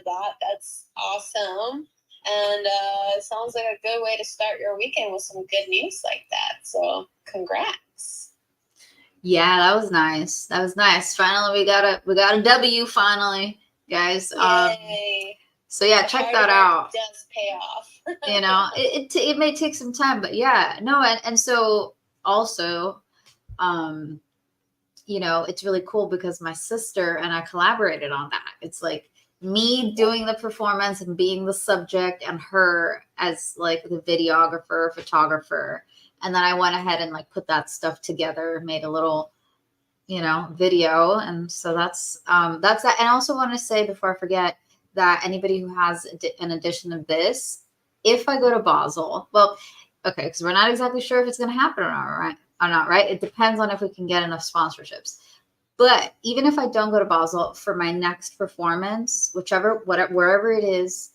that. That's awesome. And it sounds like a good way to start your weekend with some good news like that. So congrats. Yeah, that was nice. That was nice. Finally, we got a W finally, guys. Yay. So yeah, check that out. It does pay off. It may take some time, but yeah, no, and so also, it's really cool because my sister and I collaborated on that. It's like me doing the performance and being the subject, and her as like the videographer, photographer. And then I went ahead and like put that stuff together, made a little, video. And so that's that. And I also want to say before I forget that anybody who has an edition of this, if I go to Basel, well, okay, because we're not exactly sure if it's going to happen or not, right? It depends on if we can get enough sponsorships. But even if I don't go to Basel for my next performance, wherever it is,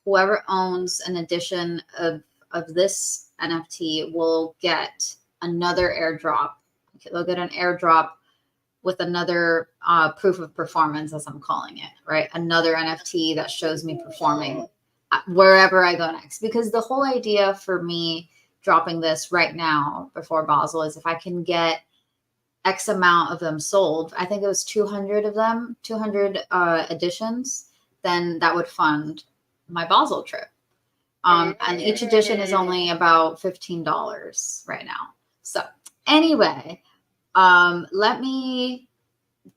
whoever owns an edition of this NFT will get another airdrop. They'll get an airdrop with another proof of performance, as I'm calling it, right? Another NFT that shows me performing wherever I go next. Because the whole idea for me dropping this right now before Basel is if I can get X amount of them sold, I think it was 200 of them, 200 editions, then that would fund my Basel trip. And each edition is only about $15 right now. So anyway, let me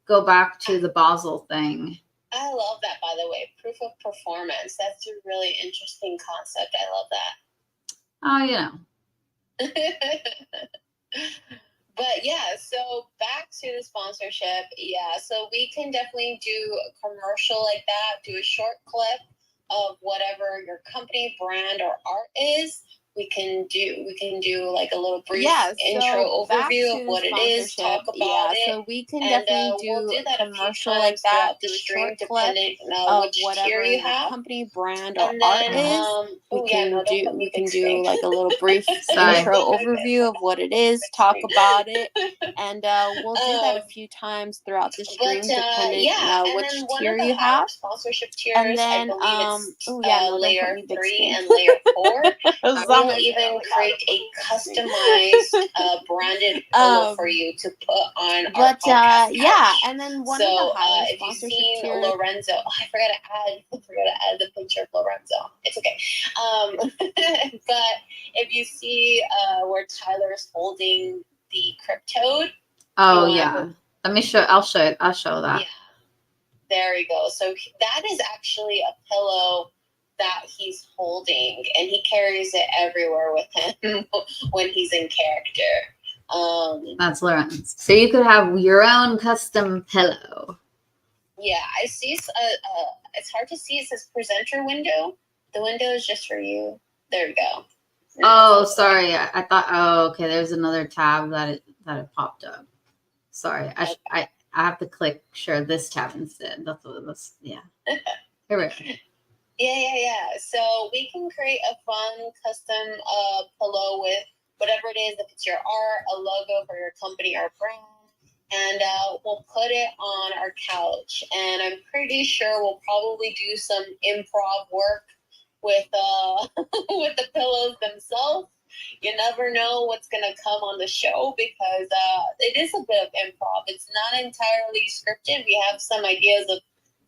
go back to the Basel thing. I love that, by the way. Proof of performance. That's a really interesting concept. I love that. Oh, But yeah, so back to the sponsorship. Yeah, so we can definitely do a commercial like that, do a short clip of whatever your company, brand, or art is. We can do like a little brief intro overview of what it is, talk about it. So we can And definitely we'll do do a that a few commercial times like that, throughout the do a stream, short clip depending of which tier whatever you your have. company, brand, or And art then, is. oh yeah, no, don't put me big screen. like a little brief Sorry. intro overview of what it is, talk about it, and we'll do that a few times throughout the stream, depending yeah, and which then one tier of the you higher have. sponsorship tiers, And then, I believe it's don't layer put me big 3 screen. and layer 4. We'll Sorry. even create a customized branded polo for you to put on our podcast yeah, couch. and then one So of the higher if you've sponsorship seen tiers. Lorenzo, I forgot to add the picture of Lorenzo. It's okay. But if you see where Tyler's holding the cryptode. Oh yeah. Let me show. I'll show that. Yeah. There we go. So that is actually a pillow that he's holding, and he carries it everywhere with him when he's in character. That's Lorenz. So you could have your own custom pillow. Yeah, I see. It's hard to see. It says presenter window. The window is just for you. There we go. Oh, sorry. I thought. Oh, okay. There's another tab that it popped up. Sorry. I have to click share this tab instead. That's what it was. Yeah. Here we go. Yeah. So we can create a fun custom pillow with whatever it is. If it's your art, a logo for your company or brand, and we'll put it on our couch. And I'm pretty sure we'll probably do some improv work with with the pillows themselves. You never know what's gonna come on the show because it is a bit of improv. It's not entirely scripted. We have some ideas of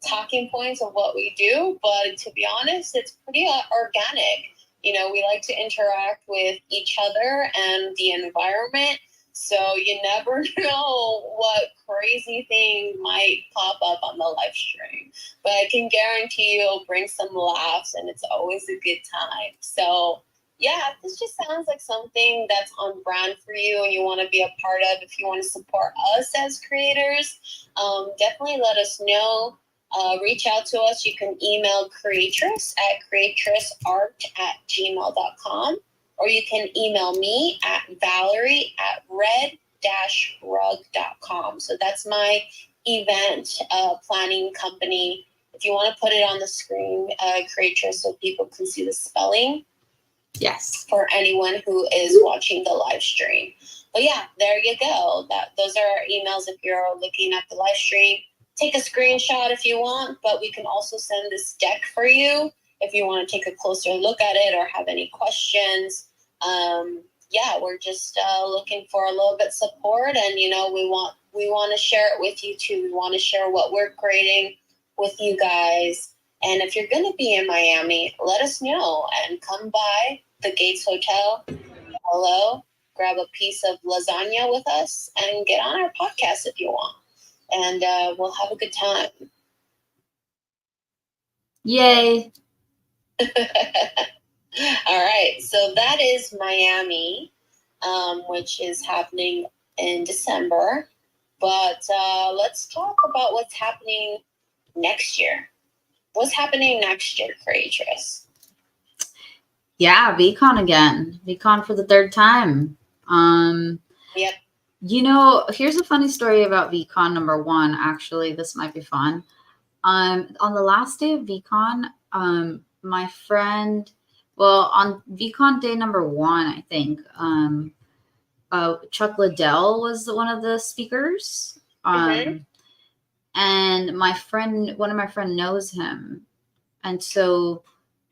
talking points of what we do, but to be honest, it's pretty organic. You know, we like to interact with each other and the environment, so you never know what crazy thing might pop up on the live stream. But I can guarantee you it'll bring some laughs, and it's always a good time. So yeah, this just sounds like something that's on brand for you and you want to be a part of. If you want to support us as creators, definitely let us know. Reach out to us. You can email creatress at creatressart@gmail.com, or you can email me at valerie@red-rug.com. So that's my event planning company. If you want to put it on the screen, creatress, so people can see the spelling. Yes. For anyone who is watching the live stream. But yeah, there you go. Those are our emails if you're looking at the live stream. Take a screenshot if you want, but we can also send this deck for you if you want to take a closer look at it or have any questions. Yeah, we're just looking for a little bit support, and we want to share it with you too. We want to share what we're creating with you guys. And if you're going to be in Miami, let us know and come by the Gates Hotel. Hello, grab a piece of lasagna with us and get on our podcast if you want. And we'll have a good time. Yay. All right. So that is Miami, which is happening in December. But let's talk about what's happening next year. What's happening next year, Creatress? Yeah, Veecon again. Veecon for the third time. Yep. Here's a funny story about Veecon number 1. Actually, this might be fun. On the last day of Veecon, my friend, on Veecon day number 1, I think, Chuck Liddell was one of the speakers. And one of my friend knows him. And so,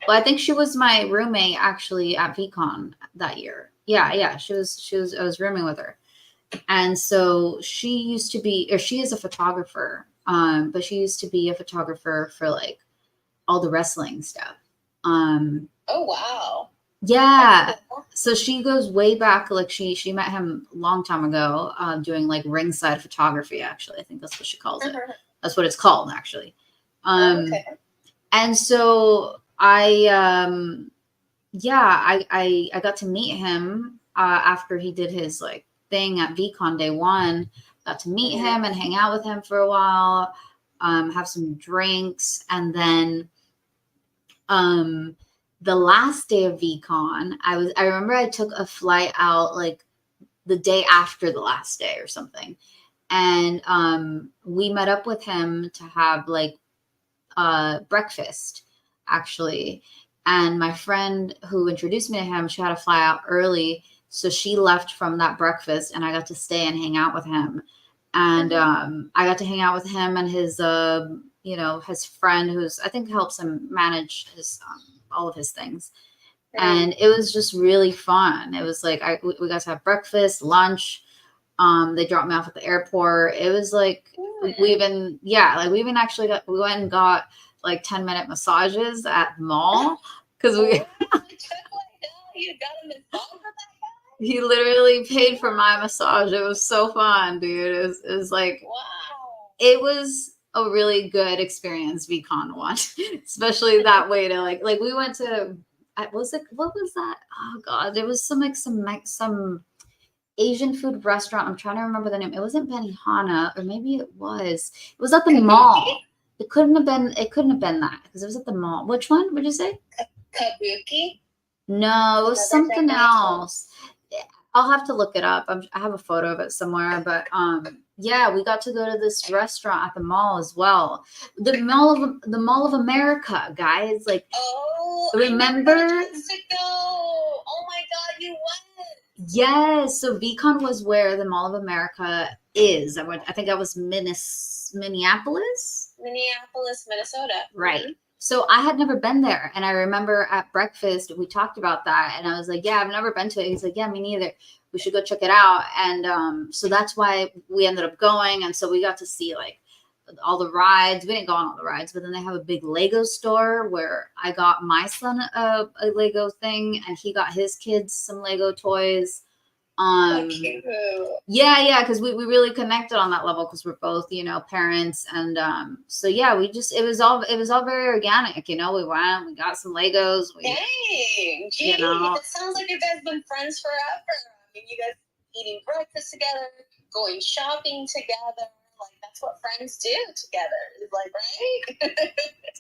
I think she was my roommate actually at Veecon that year. Yeah. She was, I was rooming with her. And so she is a photographer. But she used to be a photographer for like all the wrestling stuff. Oh, wow. Yeah. So she goes way back. Like she met him a long time ago, doing like ringside photography. Actually, I think that's what she calls it. That's what it's called, actually. Okay. And so I got to meet him after he did his like thing at Veecon day one. Got to meet him and hang out with him for a while, have some drinks, and then the last day of Veecon, I remember I took a flight out like the day after the last day or something. And we met up with him to have like breakfast, actually. And my friend who introduced me to him, she had to fly out early. So she left from that breakfast and I got to stay and hang out with him. And I got to hang out with him and his, his friend who's, I think, helps him manage his, all of his things. And it was just really fun. It was like, we got to have breakfast, lunch. They dropped me off at the airport. It was like, we even actually we went and got like 10-minute massages at the mall. Cause we, you got a massage with that guy? He literally paid for my massage. It was so fun, dude. It was like, Wow. It was a really good experience, Veecon one, especially that way to like we went to, what was that? Oh God, there was some Asian food restaurant. I'm trying to remember the name. It wasn't Benihana, or maybe it was. It was at the mall. It couldn't have been that because it was at the mall. Which one would you say? Kabuki? No, it was something else. I'll have to look it up. I have a photo of it somewhere, but yeah, we got to go to this restaurant at the mall as well. The Mall of America, guys. Like, remember? Oh my God, you went. Yes. So Veecon was where the Mall of America is. I think that was Minneapolis. Minneapolis, Minnesota. Right. So I had never been there. And I remember at breakfast, we talked about that. And I was like, yeah, I've never been to it. He's like, yeah, me neither. We should go check it out. And so that's why we ended up going. And so we got to see like all the rides. We didn't go on all the rides, but then they have a big Lego store where I got my son a Lego thing and he got his kids some Lego toys. Yeah, because we really connected on that level because we're both, parents. And so yeah, it was all very organic, we went, we got some Legos. Dang, gee, it sounds like you guys been friends forever. I mean, you guys eating breakfast together, going shopping together. Like, that's what friends do together. Like, right?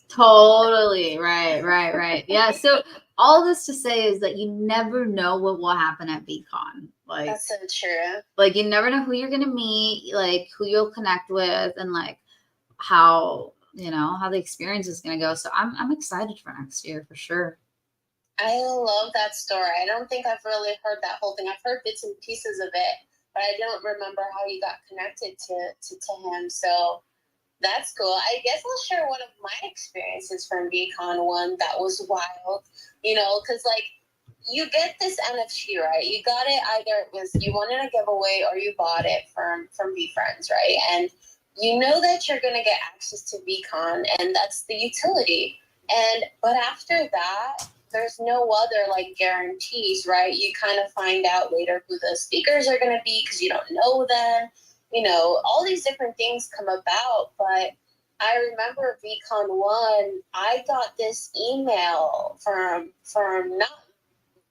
Totally. Right. Yeah. So all this to say is that you never know what will happen at Veecon. Like, that's so true. Like, you never know who you're going to meet, like who you'll connect with, and like how the experience is going to go. So I'm excited for next year for sure. I love that story. I don't think I've really heard that whole thing. I've heard bits and pieces of it, but I don't remember how you got connected to him. So that's cool. I guess I'll share one of my experiences from Veecon one that was wild, because like you get this NFT, right? You got it either it was you wanted a giveaway or you bought it from VeeFriends, right? And you know that you're gonna get access to Veecon, and that's the utility. But after that, there's no other like guarantees, right? You kind of find out later who the speakers are gonna be because you don't know them. All these different things come about. But I remember Veecon 1, I got this email from not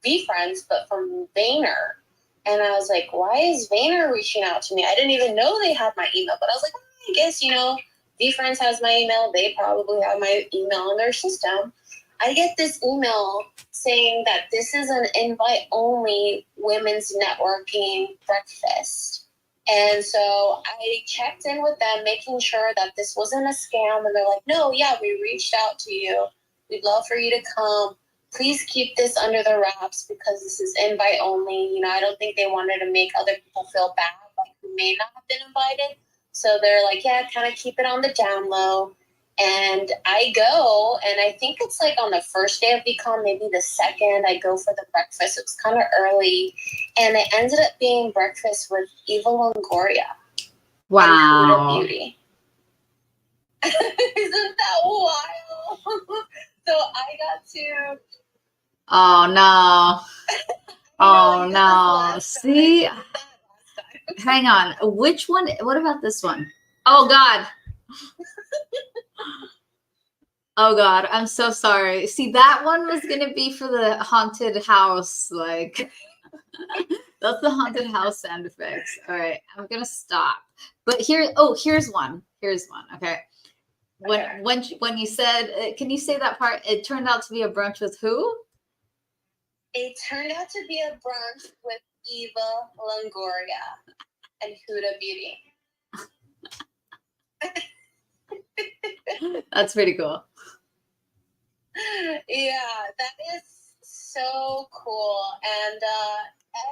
VeeFriends, but from Vayner. And I was like, why is Vayner reaching out to me? I didn't even know they had my email, but I was like, I guess, VeeFriends has my email. They probably have my email in their system. I get this email saying that this is an invite-only women's networking breakfast. And so I checked in with them, making sure that this wasn't a scam. And they're like, no, yeah, we reached out to you. We'd love for you to come. Please keep this under the wraps because this is invite only. I don't think they wanted to make other people feel bad, like who may not have been invited. So they're like, yeah, kind of keep it on the down low. And I go, and I think it's like on the first day of Veecon, maybe the second, I go for the breakfast. It was kind of early, and it ended up being breakfast with Eva Longoria. Wow. And Huda Beauty. Isn't that wild? So I got to... Oh, no. Oh, no. See? Hang on. Which one? What about this one? Oh, God. Oh, God. I'm so sorry. See, that one was going to be for the haunted house. Like, That's the haunted house sound effects. All right, I'm gonna stop. But here's one. Here's one. Okay. When you said, can you say that part? It turned out to be a brunch with who? It turned out to be a brunch with Eva Longoria and Huda Beauty. That's pretty cool. Yeah, that is so cool. And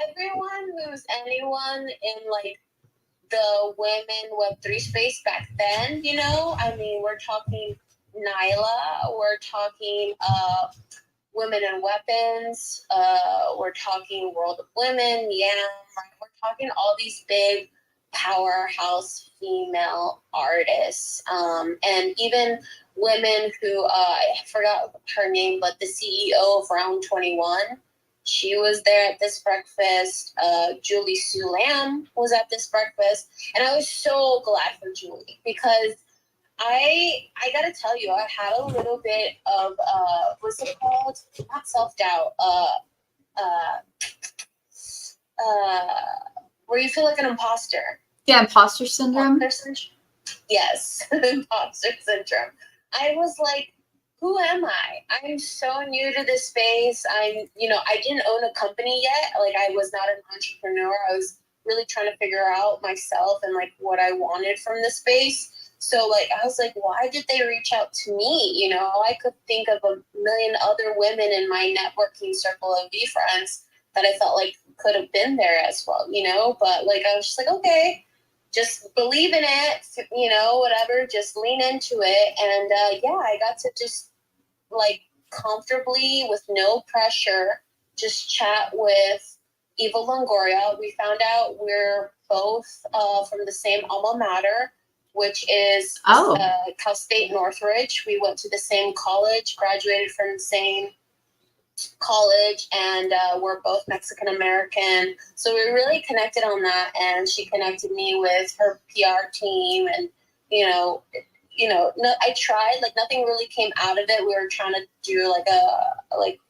everyone who's anyone in like the women Web3 space back then, you know, I mean, we're talking Nyla, we're talking Women and Weapons, we're talking World of Women, we're talking all these big powerhouse female artists, and even women who I forgot her name, but the CEO of Round 21, she was there at this breakfast. Julie Sue Lamb was at this breakfast, and I was so glad for Julie because I gotta tell you, I had a little bit of what's it called? Not self-doubt. Where you feel like an imposter. Yeah, imposter syndrome. Yes, imposter syndrome. I was like, who am I? I'm so new to this space. I didn't own a company yet. Like, I was not an entrepreneur. I was really trying to figure out myself and like what I wanted from the space. So like, I was like, why did they reach out to me? You know, I could think of a million other women in my networking circle of V friends that I felt like could have been there as well, you know, but like, I was just like, okay, just believe in it, you know, whatever, just lean into it. And I got to just like comfortably with no pressure, just chat with Eva Longoria. We found out we're both from the same alma mater, which is Cal State Northridge. We went to the same college, graduated from the same college, and we're both Mexican American. So we really connected on that, and she connected me with her PR team, and I tried, like nothing really came out of it. We were trying to do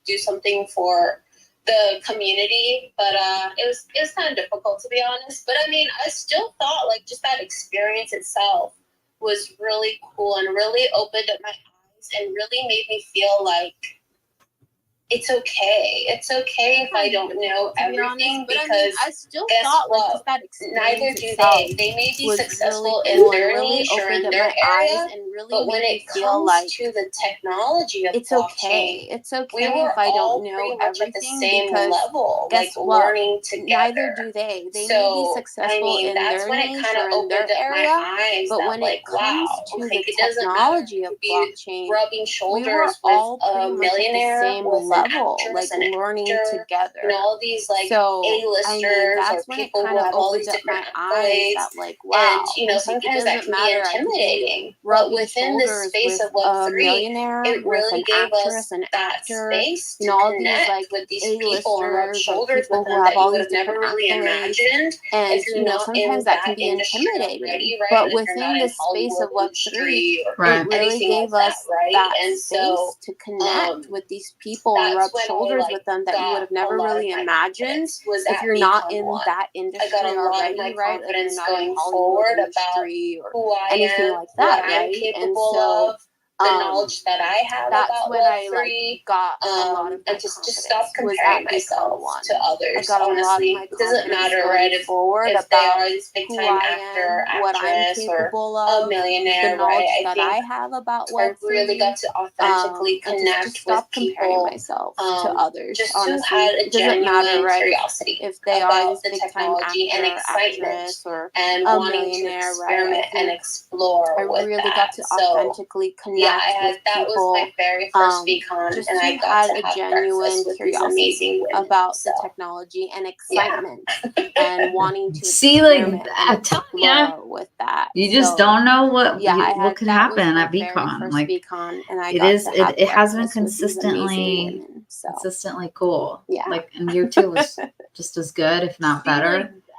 do something for the community, but it was kind of difficult, to be honest. But I mean, I still thought like just that experience itself was really cool and really opened up my eyes and really made me feel like it's okay. It's okay if I don't know everything, honest, because I mean, I still guess thought what? like just that experience Neither do itself they. They may be was successful really cool in their and really niche or opened in up their my area, eyes and really but when made it me feel comes like to the technology of it's blockchain, okay. It's okay we were if I all don't know pretty much at the everything same because level, guess like what? learning together. Neither do they. They may be successful in that's their when it niche kind or of in their opened up area, my eyes but that when it like, comes wow, to okay, the it doesn't matter technology of to be blockchain, rubbing we were shoulders with all a pretty much at the millionaire, same with an level, actress, like an learning actor, together. all these like So, I mean, A-listers or that's when it people kind who of have all opened these up different my eyes accolades. that, like, wow, And, like, it sometimes that doesn't can be matter. I could be intimidating. But rubbing within the shoulders space with of Web3, a millionaire, it with really an gave actress, us an that actor, space to all these connect like with these people and rub A-listers, like shoulders people with who them have that you all would these have never different really accolades. imagined And, if you're not sometimes in that can be industry intimidating. already, right? But If you're within not in this space of Hollywood Web3, industry or Right. it really anything gave like us that, right? that And space so to connect with these people and that's rub when I shoulders with them that you would got have a never lot really of my imagined confidence was if at you're not Veecon in 1. that I industry got a lot of already, my right? If you're confidence not in going Hollywood forward about industry or who I anything am, like what that, I'm right? And capable so of, the knowledge that I have that's about when I like Web3, got a lot of my and to just confidence stop was comparing at myself Veecon 1. to others. I got a lot of Honestly, my it doesn't confidence matter, going right? If forward they about are this big who time I actor, am, what I'm actress, or capable a of, the millionaire, knowledge right? I that think I have about I really Web3, got to authentically and connect just with stop comparing people, myself to others. just Honestly, who had a it doesn't matter, genuine right? curiosity If they are about this the big time technology and actor, excitement actress, or and a wanting to millionaire, right? experiment and explore I with really that. got to So authentically connect with that was people, my very first Veecon, just and who I got had to a have genuine breakfast with these curiosity amazing women. about So the technology and yeah. excitement and wanting to See, like, experiment I'm and telling ya, explore with that. you just So don't know what what could that was happen my at very VCon. first Like, Veecon, and I it got is, to have it has been breakfast with these amazing women. So consistently cool. yeah, Like, and year 2 was just as good, if not See, like, better.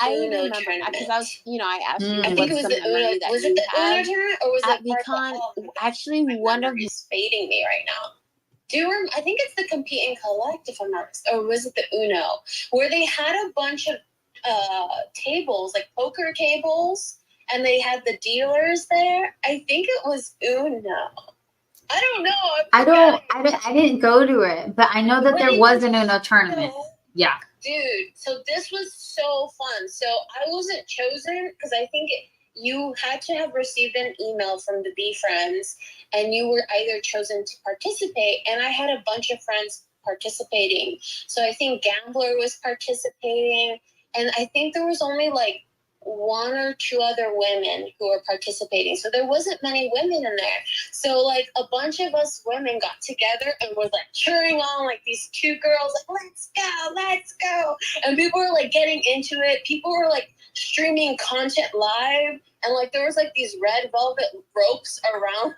I Uno remember tournament. because I was, I asked you I think what's it was some the Uno. memory that Was it you the have Uno tournament or was at it Veecon. Purple? Actually, one of is fading me right now. I think it's the Compete and Collect, if I'm not mistaken, or was it the Uno, where they had a bunch of tables, like poker tables, and they had the dealers there. I think it was Uno. I don't know. I didn't go to it, but I know that there was an Uno tournament. Yeah. Dude, so this was so fun. So I wasn't chosen because I think you had to have received an email from the Bee Friends and you were either chosen to participate. And I had a bunch of friends participating. So I think Gambler was participating. And I think there was only like one or two other women who were participating. So there wasn't many women in there. So like a bunch of us women got together and were like cheering on like these two girls, like, let's go. And people were like getting into it. People were like streaming content live. And like there was like these red velvet ropes around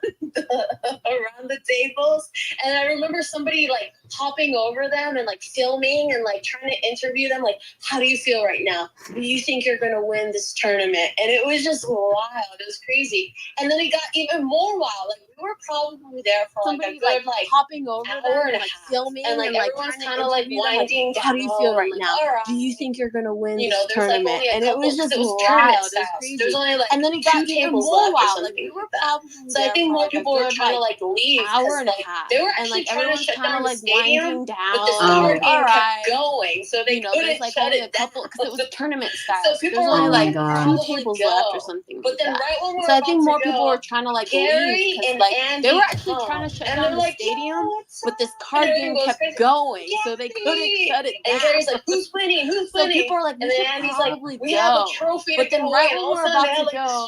around the tables. And I remember somebody like hopping over them and like filming and like trying to interview them. Like, how do you feel right now? Do you think you're gonna win this tournament? And it was just wild. It was crazy. And then it got even more wild. Like we were probably there for Somebody like a good like hopping over them and like filming and like everyone's kind of like winding down. How do you feel right now? Right. Do you think you're gonna win this tournament? Like and it was just wild. It was crazy. There's only like and then it got even more wild. Like we were probably so I think more people were trying to like leave hour and a half. They were and like trying everyone's to shut kind of down like the stadium, winding down. but the summer game All kept going, so they couldn't there's like shut only it a couple because it was tournament style. So people there's were only like, like 2 tables left or something. But then right when we were so I think more about to people go, were trying to like Gary leave because and like Andy they were actually trying to shut down the stadium, but this card game kept going, so they couldn't shut it down. And Gary's like, "Who's winning? Who's So winning?" people are like, and then Andy's like, "We have a trophy." But then right when we're about to go,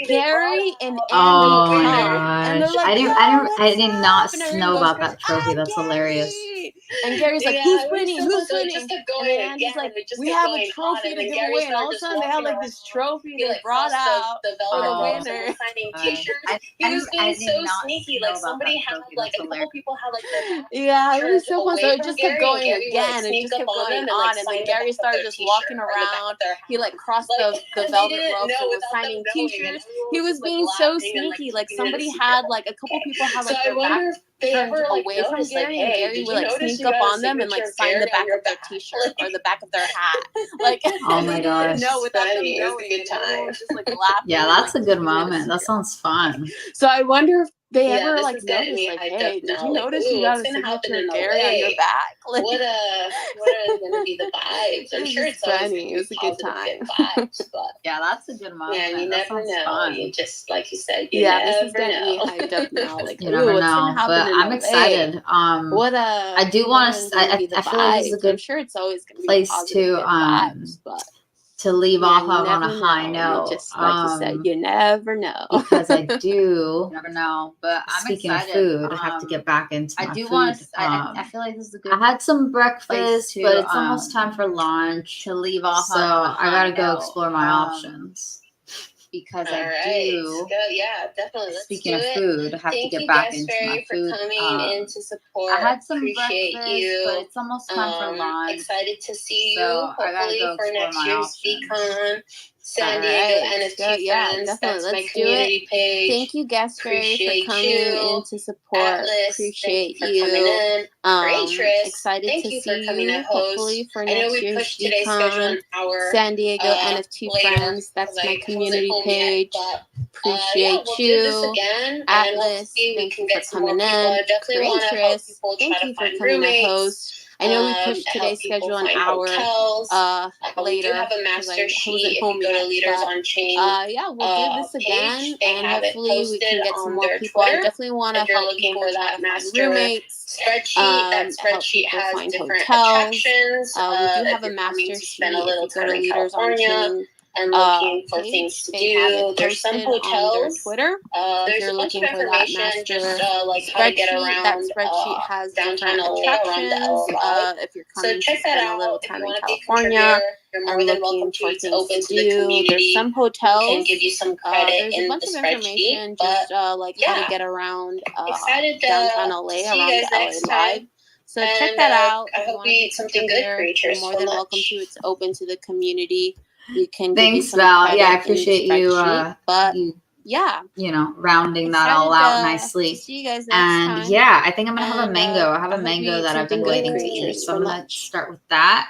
Gary and Andy come, and they're like, I did not know about that trophy. That's hilarious. And Gary's like, "Who's winning? Who's so winning?" It just kept And going then Andy's again, like, it just "We kept have going a trophy on, to and give Gary away." And all of a started sudden, they had like walking this trophy He, they like, brought crossed out the for the velvet ropes and winner. was signing T-shirts. He was being so sneaky. Like somebody had like a couple people had like their Yeah, it was so fun. So away it from just kept Gary, going and Gary would, like, again. It sneak just up kept on going them and, like, on. And sign then the Gary back of started their just t-shirt walking or the back around. of their He like crossed Like, the they velvet didn't ropes know and was without signing them knowing, and T-shirts. everyone He was just, like, being so laughing and, sneaky. Like keeping it a somebody secret. had like a couple people had So like I their back wonder if they turned ever like away from noticed, like, Gary, and hey, Gary did would you like notice sneak you up got a on them and like signature of sign the Gary back on your of their back? T-shirt or the back of their hat. Like Oh my they gosh. didn't know without them Funny. It was a knowing. good And everyone time. was just like laughing. Yeah, and, that's like, a good keeping it a moment. That secret. sounds fun. So I wonder if they Yeah, ever this like is getting noticed me like, hyped hey, up did now. you Like, notice ooh, you got a what's gonna happen signature in of Gary on your LA? back? Like, What are gonna be the vibes? I'm It was sure just it's always funny. gonna It be was a good positive, time. good vibes, but Yeah, that's a good moment. yeah, you that never sounds know. fun. You just like you said, you Yeah, this is never getting me know. hyped up now. Like, You ooh, never what's know, gonna happen but in I'm LA? excited. What I do want is to. gonna I be the feel like this is a vibes? I'm good sure it's always gonna be place positive, to good vibes, but leave yeah, off you of on a never high know. note. Just like you said, you never know. Because I do. You never know, but I'm Speaking excited. of food, I have to get back into my I do food. want to. I feel like this is a good. I had some breakfast, place to, but it's almost time for lunch. to leave off. So on a I gotta high go note, explore my options. because All I right. do. Yeah, definitely. Let's Speaking do of it. food, I have Thank to get you, back Guest into Fairy, my for food. coming in to support. I had some Appreciate breakfast, you. but it's almost time for lunch. Excited to see you. So I gotta Hopefully go for explore next my year's options. Veecon. San All Diego right. NFT Yeah, Friends. definitely. That's my Let's do it. community page. Thank you, Guest Fairy, for Appreciate coming you. in to support. Atlas, Appreciate thank you for coming you. in. Rachris, Excited thank to you see for coming you. to host. Hopefully for I know next we year's pushed today's schedule Veecon. an hour San Diego NFT later, Friends. That's my I wasn't community home page. yet, but, Appreciate we'll you. do this again, and Atlas, hopefully we thank can you get for some more coming people. in. I definitely want to help Rachris, people thank try you to for find coming to roommates. host. I know we pushed Help today's people schedule an find hour hotels. We later do have a because master I sheet wasn't if home you go to yet. Leaders But on Chain yeah, we'll do this again, page. They and have it hopefully we can posted get some on more their people. I Twitter. definitely want to If you're help looking people for try that to find master roommates. spreadsheet, that Help spreadsheet people has find different hotels. attractions. We do If have a you're coming master to spend sheet. a little If you go time to in Leaders on California Chain and looking for page, things to they have do, it there's some posted on their hotels. Twitter. If There's you're a bunch of looking for that information, master just like how to get spreadsheet, that around spreadsheet has downtown different LA, around the attractions. LA. If you're So coming to check that spend a little out. If time you in want to be a California contributor, you're more and than welcome looking to. for It's things open to to the do, community. there's some Can hotels. give you some credit There's a in bunch the of spreadsheet. information, But just like how to get around excited downtown to LA, see you around guys the LA next Live. time. So check And that out. I If you hope want you to be eat something good, contributor, Creatures. you're more than welcome to. It's open to the community. We can give you Thanks, some Val. credit Yeah, I in the appreciate you. but Yeah, rounding that all excited out nicely. to see you guys next And time. yeah, I think I'm gonna have a And, mango. I have a hope you mango eat that I've been something good, waiting to eat, creatures, so I'm for gonna lunch. start with that.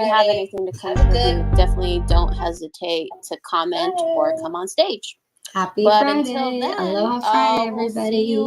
you have anything to contribute, definitely don't hesitate to comment or come on stage. Happy But Friday. until then, Aloha Friday, we'll see everybody. you